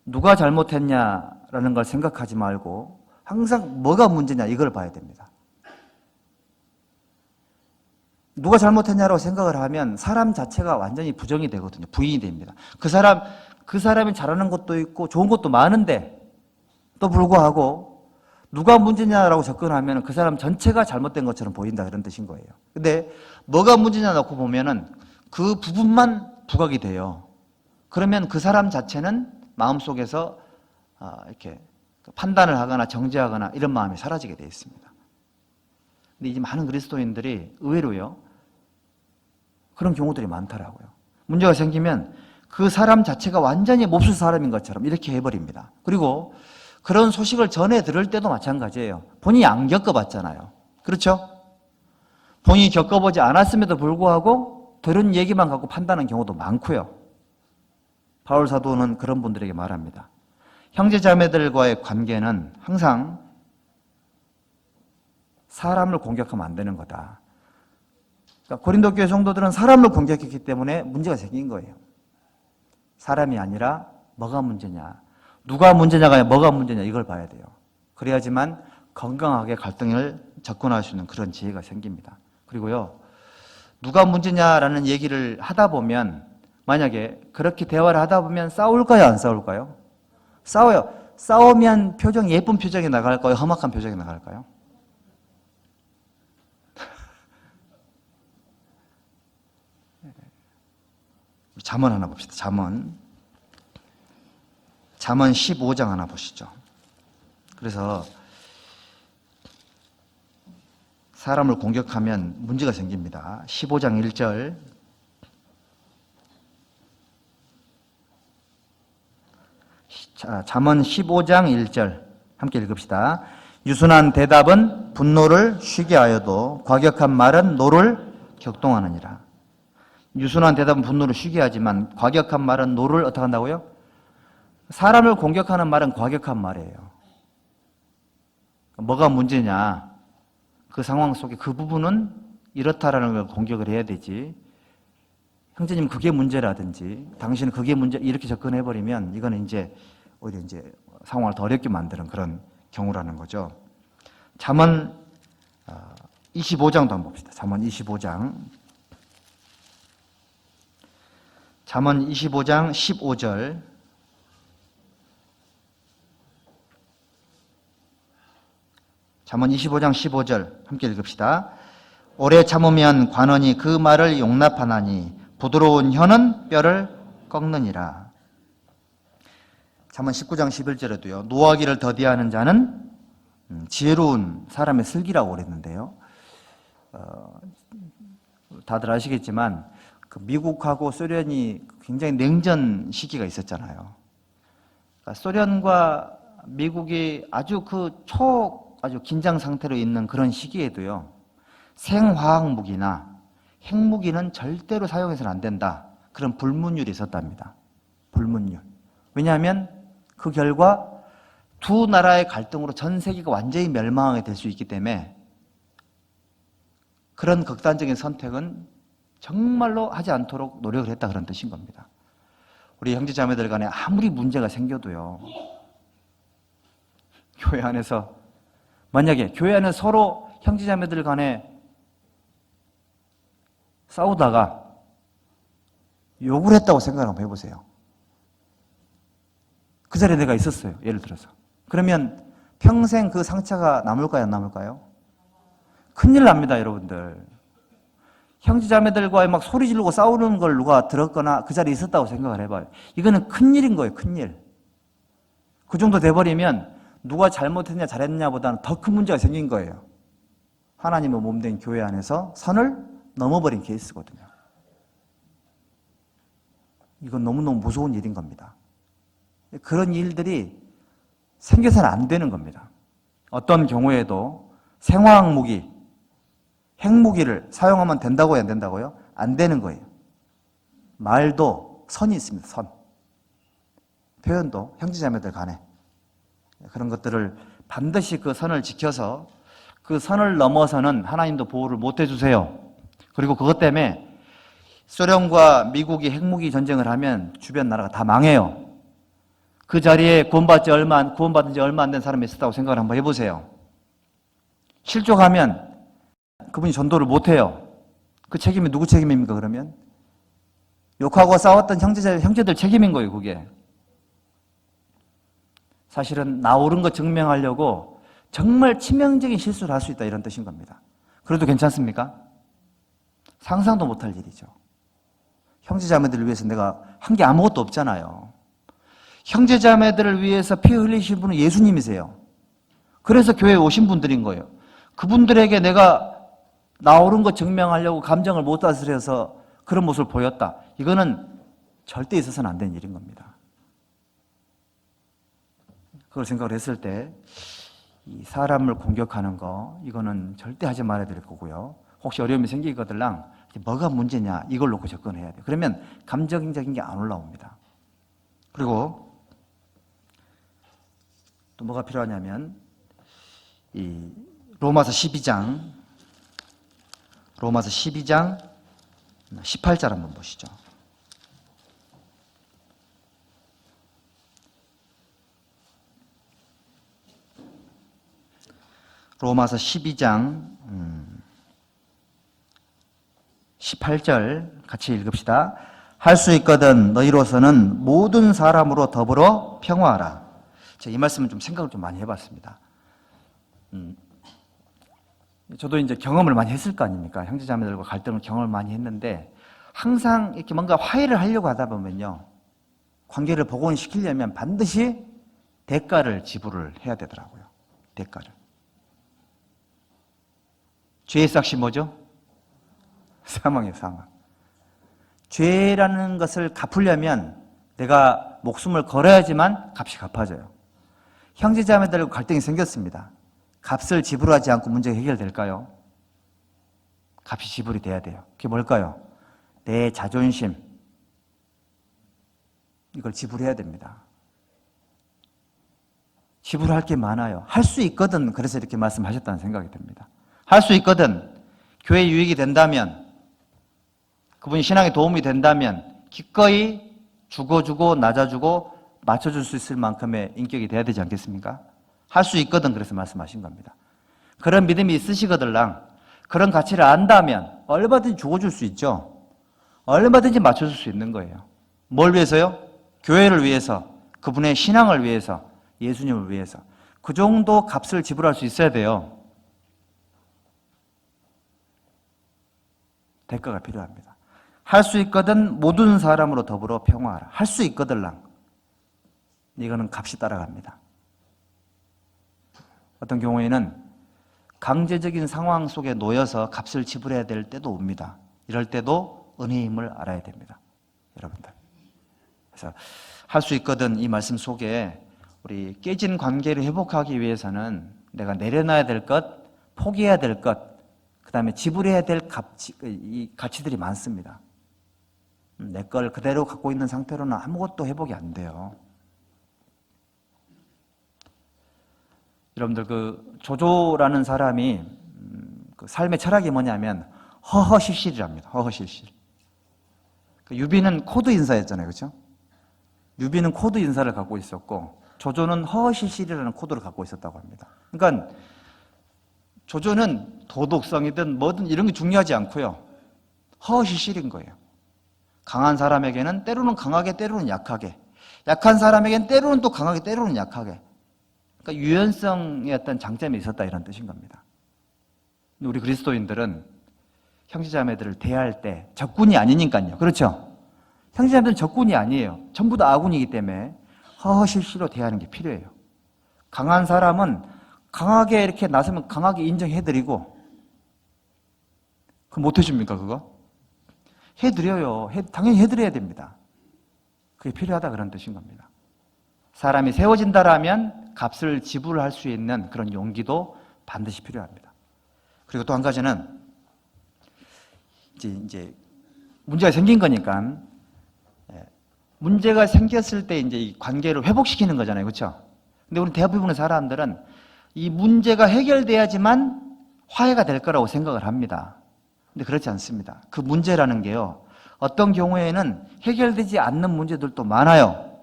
누가 잘못했냐라는 걸 생각하지 말고 항상 뭐가 문제냐 이걸 봐야 됩니다. 누가 잘못했냐라고 생각을 하면 사람 자체가 완전히 부정이 되거든요. 부인이 됩니다. 그 사람이 잘하는 것도 있고 좋은 것도 많은데 또 불구하고 누가 문제냐라고 접근하면 그 사람 전체가 잘못된 것처럼 보인다, 그런 뜻인 거예요. 근데 뭐가 문제냐 놓고 보면은 그 부분만 부각이 돼요. 그러면 그 사람 자체는 마음속에서 이렇게 판단을 하거나 정죄하거나 이런 마음이 사라지게 되어 있습니다. 근데 이제 많은 그리스도인들이 의외로요, 그런 경우들이 많더라고요. 문제가 생기면 그 사람 자체가 완전히 몹쓸 사람인 것처럼 이렇게 해버립니다. 그리고 그런 소식을 전해 들을 때도 마찬가지예요. 본인이 안 겪어봤잖아요. 그렇죠? 본인이 겪어보지 않았음에도 불구하고 들은 얘기만 갖고 판단하는 경우도 많고요. 바울 사도는 그런 분들에게 말합니다. 형제자매들과의 관계는 항상 사람을 공격하면 안 되는 거다. 그러니까 고린도 교회 성도들은 사람을 공격했기 때문에 문제가 생긴 거예요. 사람이 아니라 뭐가 문제냐, 누가 문제냐가 아니라 뭐가 문제냐, 이걸 봐야 돼요. 그래야지만 건강하게 갈등을 접근할 수 있는 그런 지혜가 생깁니다. 그리고요, 누가 문제냐라는 얘기를 하다 보면, 만약에 그렇게 대화를 하다 보면 싸울까요, 안 싸울까요? 싸워요. 싸우면 예쁜 표정이 나갈까요, 험악한 표정이 나갈까요? 잠언 하나 봅시다. 잠언 15장 하나 보시죠. 그래서 사람을 공격하면 문제가 생깁니다. 15장 1절. 자, 잠언 15장 1절 함께 읽읍시다. 유순한 대답은 분노를 쉬게 하여도 과격한 말은 노를 격동하느니라. 유순한 대답은 분노를 쉬게 하지만 과격한 말은 노를 어떻게 한다고요? 사람을 공격하는 말은 과격한 말이에요. 뭐가 문제냐? 그 상황 속에 그 부분은 이렇다라는 걸 공격을 해야 되지. 형제님 그게 문제라든지 당신은 그게 문제 이렇게 접근해버리면 이거는 이제 오히려 이제 상황을 더 어렵게 만드는 그런 경우라는 거죠. 잠언 25장도 한번 봅시다. 잠언 25장. 잠언 25장 15절. 잠언 25장 15절 함께 읽읍시다. 오래 참으면 관원이 그 말을 용납하나니 부드러운 혀는 뼈를 꺾느니라. 잠언 19장 11절에도요. 노하기를 더디하는 자는 지혜로운 사람의 슬기라고 그랬는데요. 다들 아시겠지만 그 미국하고 소련이 굉장히 냉전 시기가 있었잖아요. 그러니까 소련과 미국이 아주 아주 긴장 상태로 있는 그런 시기에도요. 생화학 무기나 핵무기는 절대로 사용해서는 안 된다. 그런 불문율이 있었답니다. 불문율. 왜냐하면 그 결과 두 나라의 갈등으로 전 세계가 완전히 멸망하게 될 수 있기 때문에 그런 극단적인 선택은 정말로 하지 않도록 노력을 했다 그런 뜻인 겁니다. 우리 형제자매들 간에 아무리 문제가 생겨도요. 교회 안에서 만약에 교회 안에 서로 형제자매들 간에 싸우다가 욕을 했다고 생각을 한번 해보세요. 그 자리에 내가 있었어요. 예를 들어서. 그러면 평생 그 상처가 남을까요? 안 남을까요? 큰일 납니다, 여러분들. 형제자매들과 막 소리 지르고 싸우는 걸 누가 들었거나 그 자리에 있었다고 생각을 해봐요. 이거는 큰일인 거예요, 큰일. 그 정도 돼버리면 누가 잘못했냐 잘했냐보다는 더 큰 문제가 생긴 거예요. 하나님의 몸된 교회 안에서 선을 넘어버린 케이스거든요. 이건 너무너무 무서운 일인 겁니다. 그런 일들이 생겨서는 안 되는 겁니다. 어떤 경우에도 생화학 무기, 핵무기를 사용하면 된다고요? 안 된다고요? 안 되는 거예요. 말도 선이 있습니다. 선. 표현도 형제자매들 간에 그런 것들을 반드시 그 선을 지켜서 그 선을 넘어서는 하나님도 보호를 못 해주세요. 그리고 그것 때문에 소련과 미국이 핵무기 전쟁을 하면 주변 나라가 다 망해요. 그 자리에 구원받은 지 얼마 안 된 사람이 있었다고 생각을 한번 해보세요. 실족하면 그분이 전도를 못 해요. 그 책임이 누구 책임입니까, 그러면? 욕하고 싸웠던 형제들 책임인 거예요, 그게. 사실은 나 옳은 거 증명하려고 정말 치명적인 실수를 할 수 있다, 이런 뜻인 겁니다. 그래도 괜찮습니까? 상상도 못할 일이죠. 형제자매들을 위해서 내가 한 게 아무것도 없잖아요. 형제자매들을 위해서 피 흘리신 분은 예수님이세요. 그래서 교회에 오신 분들인 거예요. 그분들에게 내가 나 옳은 거 증명하려고 감정을 못 다스려서 그런 모습을 보였다. 이거는 절대 있어서는 안 되는 일인 겁니다. 그걸 생각을 했을 때 이 사람을 공격하는 거 이거는 절대 하지 말아야 될 거고요. 혹시 어려움이 생기거들랑 뭐가 문제냐 이걸 놓고 접근해야 돼요. 그러면 감정적인 게 안 올라옵니다. 그리고 또 뭐가 필요하냐면 이 로마서 12장 18절 한번 보시죠. 로마서 12장 18절 같이 읽읍시다. 할 수 있거든 너희로서는 모든 사람으로 더불어 평화하라. 제가 이 말씀은 좀 생각을 좀 많이 해봤습니다. 저도 이제 경험을 많이 했을 거 아닙니까? 형제자매들과 갈등을 경험을 많이 했는데 항상 이렇게 뭔가 화해를 하려고 하다 보면요. 관계를 복원시키려면 반드시 대가를 지불을 해야 되더라고요. 대가를. 죄의 삭시 뭐죠? 사망이에요, 사망. 죄라는 것을 갚으려면 내가 목숨을 걸어야지만 값이 갚아져요. 형제자매들과 갈등이 생겼습니다. 값을 지불하지 않고 문제가 해결될까요? 값이 지불이 돼야 돼요. 그게 뭘까요? 내 자존심, 이걸 지불해야 됩니다. 지불할 게 많아요. 할 수 있거든. 그래서 이렇게 말씀하셨다는 생각이 듭니다. 할 수 있거든. 교회 유익이 된다면, 그분이 신앙에 도움이 된다면 기꺼이 죽어주고 낮아주고 맞춰줄 수 있을 만큼의 인격이 돼야 되지 않겠습니까? 할 수 있거든. 그래서 말씀하신 겁니다. 그런 믿음이 있으시거들랑 그런 가치를 안다면 얼마든지 죽어줄 수 있죠. 얼마든지 맞춰줄 수 있는 거예요. 뭘 위해서요? 교회를 위해서, 그분의 신앙을 위해서, 예수님을 위해서. 그 정도 값을 지불할 수 있어야 돼요. 대가가 필요합니다. 할 수 있거든 모든 사람으로 더불어 평화하라. 할 수 있거들랑 이거는 값이 따라갑니다. 어떤 경우에는 강제적인 상황 속에 놓여서 값을 지불해야 될 때도 옵니다. 이럴 때도 은혜의 힘을 알아야 됩니다. 여러분들. 그래서 할 수 있거든 이 말씀 속에 우리 깨진 관계를 회복하기 위해서는 내가 내려놔야 될 것, 포기해야 될 것, 그 다음에 지불해야 될 이 가치들이 많습니다. 내 걸 그대로 갖고 있는 상태로는 아무것도 회복이 안 돼요. 여러분들 그 조조라는 사람이 그 삶의 철학이 뭐냐면 허허실실이랍니다. 허허실실. 그 유비는 코드 인사였잖아요, 그렇죠? 유비는 코드 인사를 갖고 있었고 조조는 허허실실이라는 코드를 갖고 있었다고 합니다. 그러니까 조조는 도덕성이든 뭐든 이런 게 중요하지 않고요. 허허실실인 거예요. 강한 사람에게는 때로는 강하게 때로는 약하게, 약한 사람에게는 때로는 또 강하게 때로는 약하게. 그러니까 유연성의 어떤 장점이 있었다 이런 뜻인 겁니다. 우리 그리스도인들은 형제자매들을 대할 때 적군이 아니니까요. 그렇죠? 형제자매들은 적군이 아니에요. 전부 다 아군이기 때문에 허허실실로 대하는 게 필요해요. 강한 사람은 강하게 이렇게 나서면 강하게 인정해드리고, 그거 못 해줍니까 그거? 해드려요. 당연히 해드려야 됩니다. 그게 필요하다 그런 뜻인 겁니다. 사람이 세워진다라면 값을 지불할 수 있는 그런 용기도 반드시 필요합니다. 그리고 또 한 가지는 이제 문제가 생긴 거니까 문제가 생겼을 때 이제 이 관계를 회복시키는 거잖아요, 그렇죠? 근데 우리 대부분의 사람들은 이 문제가 해결돼야지만 화해가 될 거라고 생각을 합니다. 근데 그렇지 않습니다. 그 문제라는 게요, 어떤 경우에는 해결되지 않는 문제들도 많아요.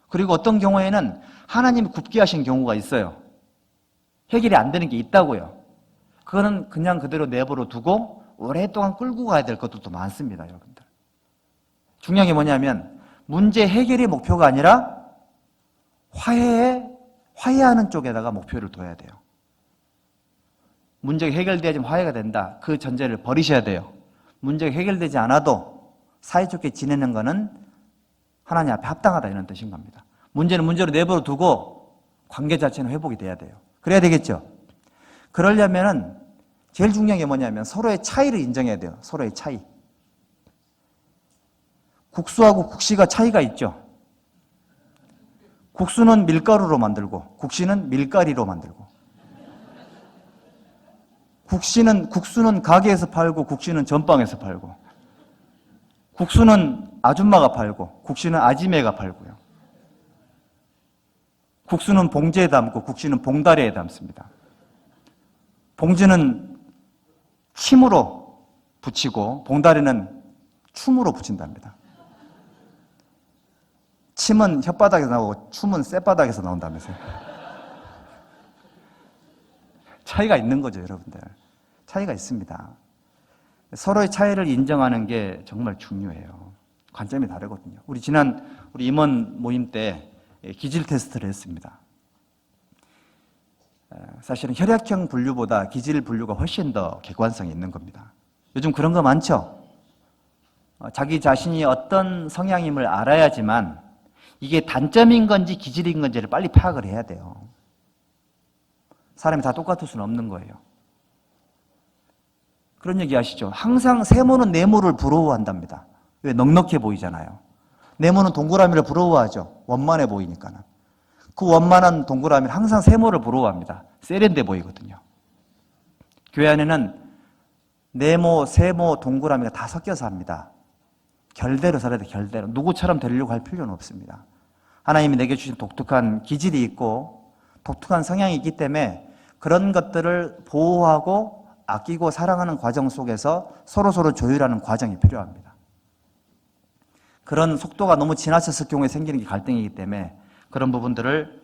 그리고 어떤 경우에는 하나님이 굽게 하신 경우가 있어요. 해결이 안 되는 게 있다고요. 그거는 그냥 그대로 내버려 두고 오랫동안 끌고 가야 될 것들도 많습니다, 여러분들. 중요한 게 뭐냐면 문제 해결이 목표가 아니라 화해하는 쪽에다가 목표를 둬야 돼요. 문제가 해결돼야지만 화해가 된다. 그 전제를 버리셔야 돼요. 문제가 해결되지 않아도 사이좋게 지내는 거는 하나님 앞에 합당하다 이런 뜻인 겁니다. 문제는 문제로 내버려 두고 관계 자체는 회복이 돼야 돼요. 그래야 되겠죠? 그러려면은 제일 중요한 게 뭐냐면 서로의 차이를 인정해야 돼요. 서로의 차이. 국수하고 국시가 차이가 있죠. 국수는 밀가루로 만들고 국시는 밀가리로 만들고, 국수는 가게에서 팔고 국시는 전방에서 팔고, 국수는 아줌마가 팔고 국시는 아지매가 팔고요. 국수는 봉지에 담고 국시는 봉다리에 담습니다. 봉지는 침으로 붙이고 봉다리는 춤으로 붙인답니다. 침은 혓바닥에서 나오고 춤은 쌔바닥에서 나온다면서요. 차이가 있는 거죠, 여러분들. 차이가 있습니다. 서로의 차이를 인정하는 게 정말 중요해요. 관점이 다르거든요. 우리 임원 모임 때 기질 테스트를 했습니다. 사실은 혈액형 분류보다 기질 분류가 훨씬 더 객관성이 있는 겁니다. 요즘 그런 거 많죠? 자기 자신이 어떤 성향임을 알아야지만 이게 단점인 건지 기질인 건지를 빨리 파악을 해야 돼요. 사람이 다 똑같을 수는 없는 거예요. 그런 얘기 아시죠? 항상 세모는 네모를 부러워한답니다. 왜? 넉넉해 보이잖아요. 네모는 동그라미를 부러워하죠. 원만해 보이니까는. 그 원만한 동그라미는 항상 세모를 부러워합니다. 세련돼 보이거든요. 교회 안에는 네모, 세모, 동그라미가 다 섞여서 합니다. 결대로 살아야 돼, 결대로. 누구처럼 되려고 할 필요는 없습니다. 하나님이 내게 주신 독특한 기질이 있고 독특한 성향이 있기 때문에 그런 것들을 보호하고 아끼고 사랑하는 과정 속에서 서로서로 조율하는 과정이 필요합니다. 그런 속도가 너무 지나쳤을 경우에 생기는 게 갈등이기 때문에 그런 부분들을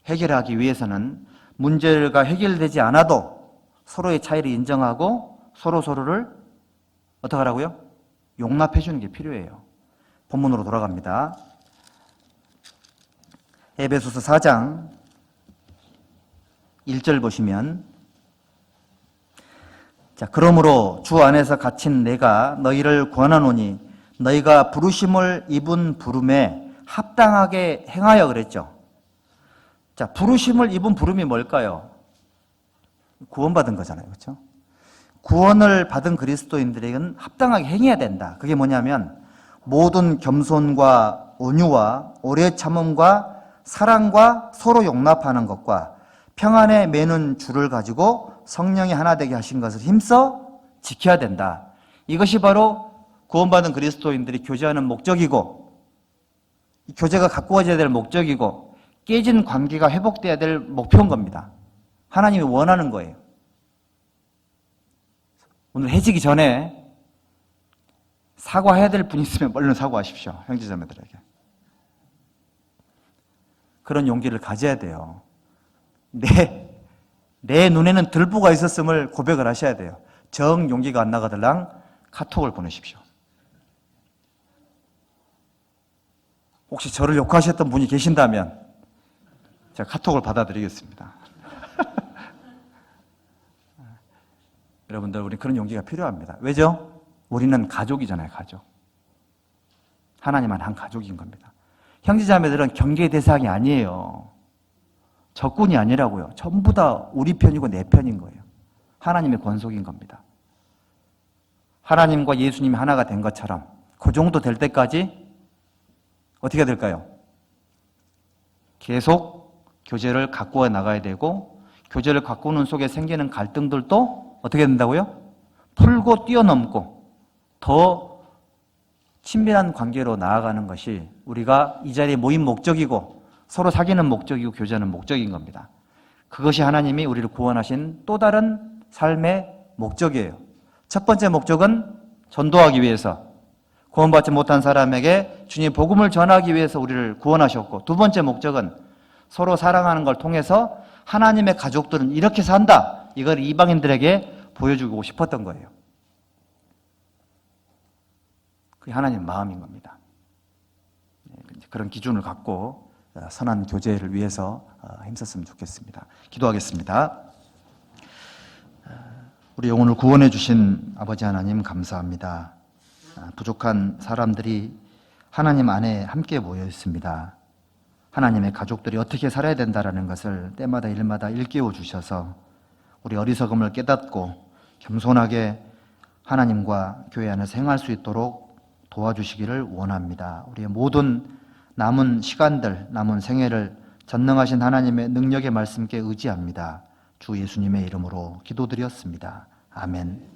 해결하기 위해서는 문제가 해결되지 않아도 서로의 차이를 인정하고 서로서로를 어떻게 하라고요? 용납해 주는 게 필요해요. 본문으로 돌아갑니다. 에베소서 4장 1절 보시면, 자, 그러므로 주 안에서 갇힌 내가 너희를 권하노니 너희가 부르심을 입은 부름에 합당하게 행하여 그랬죠. 자, 부르심을 입은 부름이 뭘까요? 구원받은 거잖아요. 그렇죠? 구원을 받은 그리스도인들에게는 합당하게 행해야 된다. 그게 뭐냐면 모든 겸손과 온유와 오래 참음과 사랑과 서로 용납하는 것과 평안에 매는 줄을 가지고 성령이 하나 되게 하신 것을 힘써 지켜야 된다. 이것이 바로 구원받은 그리스도인들이 교제하는 목적이고, 이 교제가 가꾸어져야 될 목적이고, 깨진 관계가 회복돼야 될 목표인 겁니다. 하나님이 원하는 거예요. 오늘 해지기 전에 사과해야 될 분이 있으면 얼른 사과하십시오. 형제자매들에게. 그런 용기를 가져야 돼요. 내 눈에는 들보가 있었음을 고백을 하셔야 돼요. 정 용기가 안 나가들랑 카톡을 보내십시오. 혹시 저를 욕하셨던 분이 계신다면 제가 카톡을 받아드리겠습니다. 여러분들, 우리 그런 용기가 필요합니다. 왜죠? 우리는 가족이잖아요, 가족. 하나님만 한 가족인 겁니다. 형제자매들은 경계의 대상이 아니에요. 적군이 아니라고요. 전부 다 우리 편이고 내 편인 거예요. 하나님의 권속인 겁니다. 하나님과 예수님이 하나가 된 것처럼 그 정도 될 때까지 어떻게 될까요? 계속 교제를 가꾸어 나가야 되고, 교제를 가꾸는 속에 생기는 갈등들도 어떻게 된다고요? 풀고 뛰어넘고 더 친밀한 관계로 나아가는 것이 우리가 이 자리에 모인 목적이고, 서로 사귀는 목적이고 교제하는 목적인 겁니다. 그것이 하나님이 우리를 구원하신 또 다른 삶의 목적이에요. 첫 번째 목적은 전도하기 위해서, 구원받지 못한 사람에게 주님의 복음을 전하기 위해서 우리를 구원하셨고, 두 번째 목적은 서로 사랑하는 걸 통해서 하나님의 가족들은 이렇게 산다, 이걸 이방인들에게 보여주고 싶었던 거예요. 그게 하나님의 마음인 겁니다. 그런 기준을 갖고 선한 교제를 위해서 힘썼으면 좋겠습니다. 기도하겠습니다. 우리 영혼을 구원해 주신 아버지 하나님 감사합니다. 부족한 사람들이 하나님 안에 함께 모여 있습니다. 하나님의 가족들이 어떻게 살아야 된다는 것을 때마다 일마다 일깨워 주셔서 우리 어리석음을 깨닫고 겸손하게 하나님과 교회 안에서 행할 수 있도록 도와주시기를 원합니다. 우리의 모든 남은 시간들, 남은 생애를 전능하신 하나님의 능력의 말씀께 의지합니다. 주 예수님의 이름으로 기도드렸습니다. 아멘.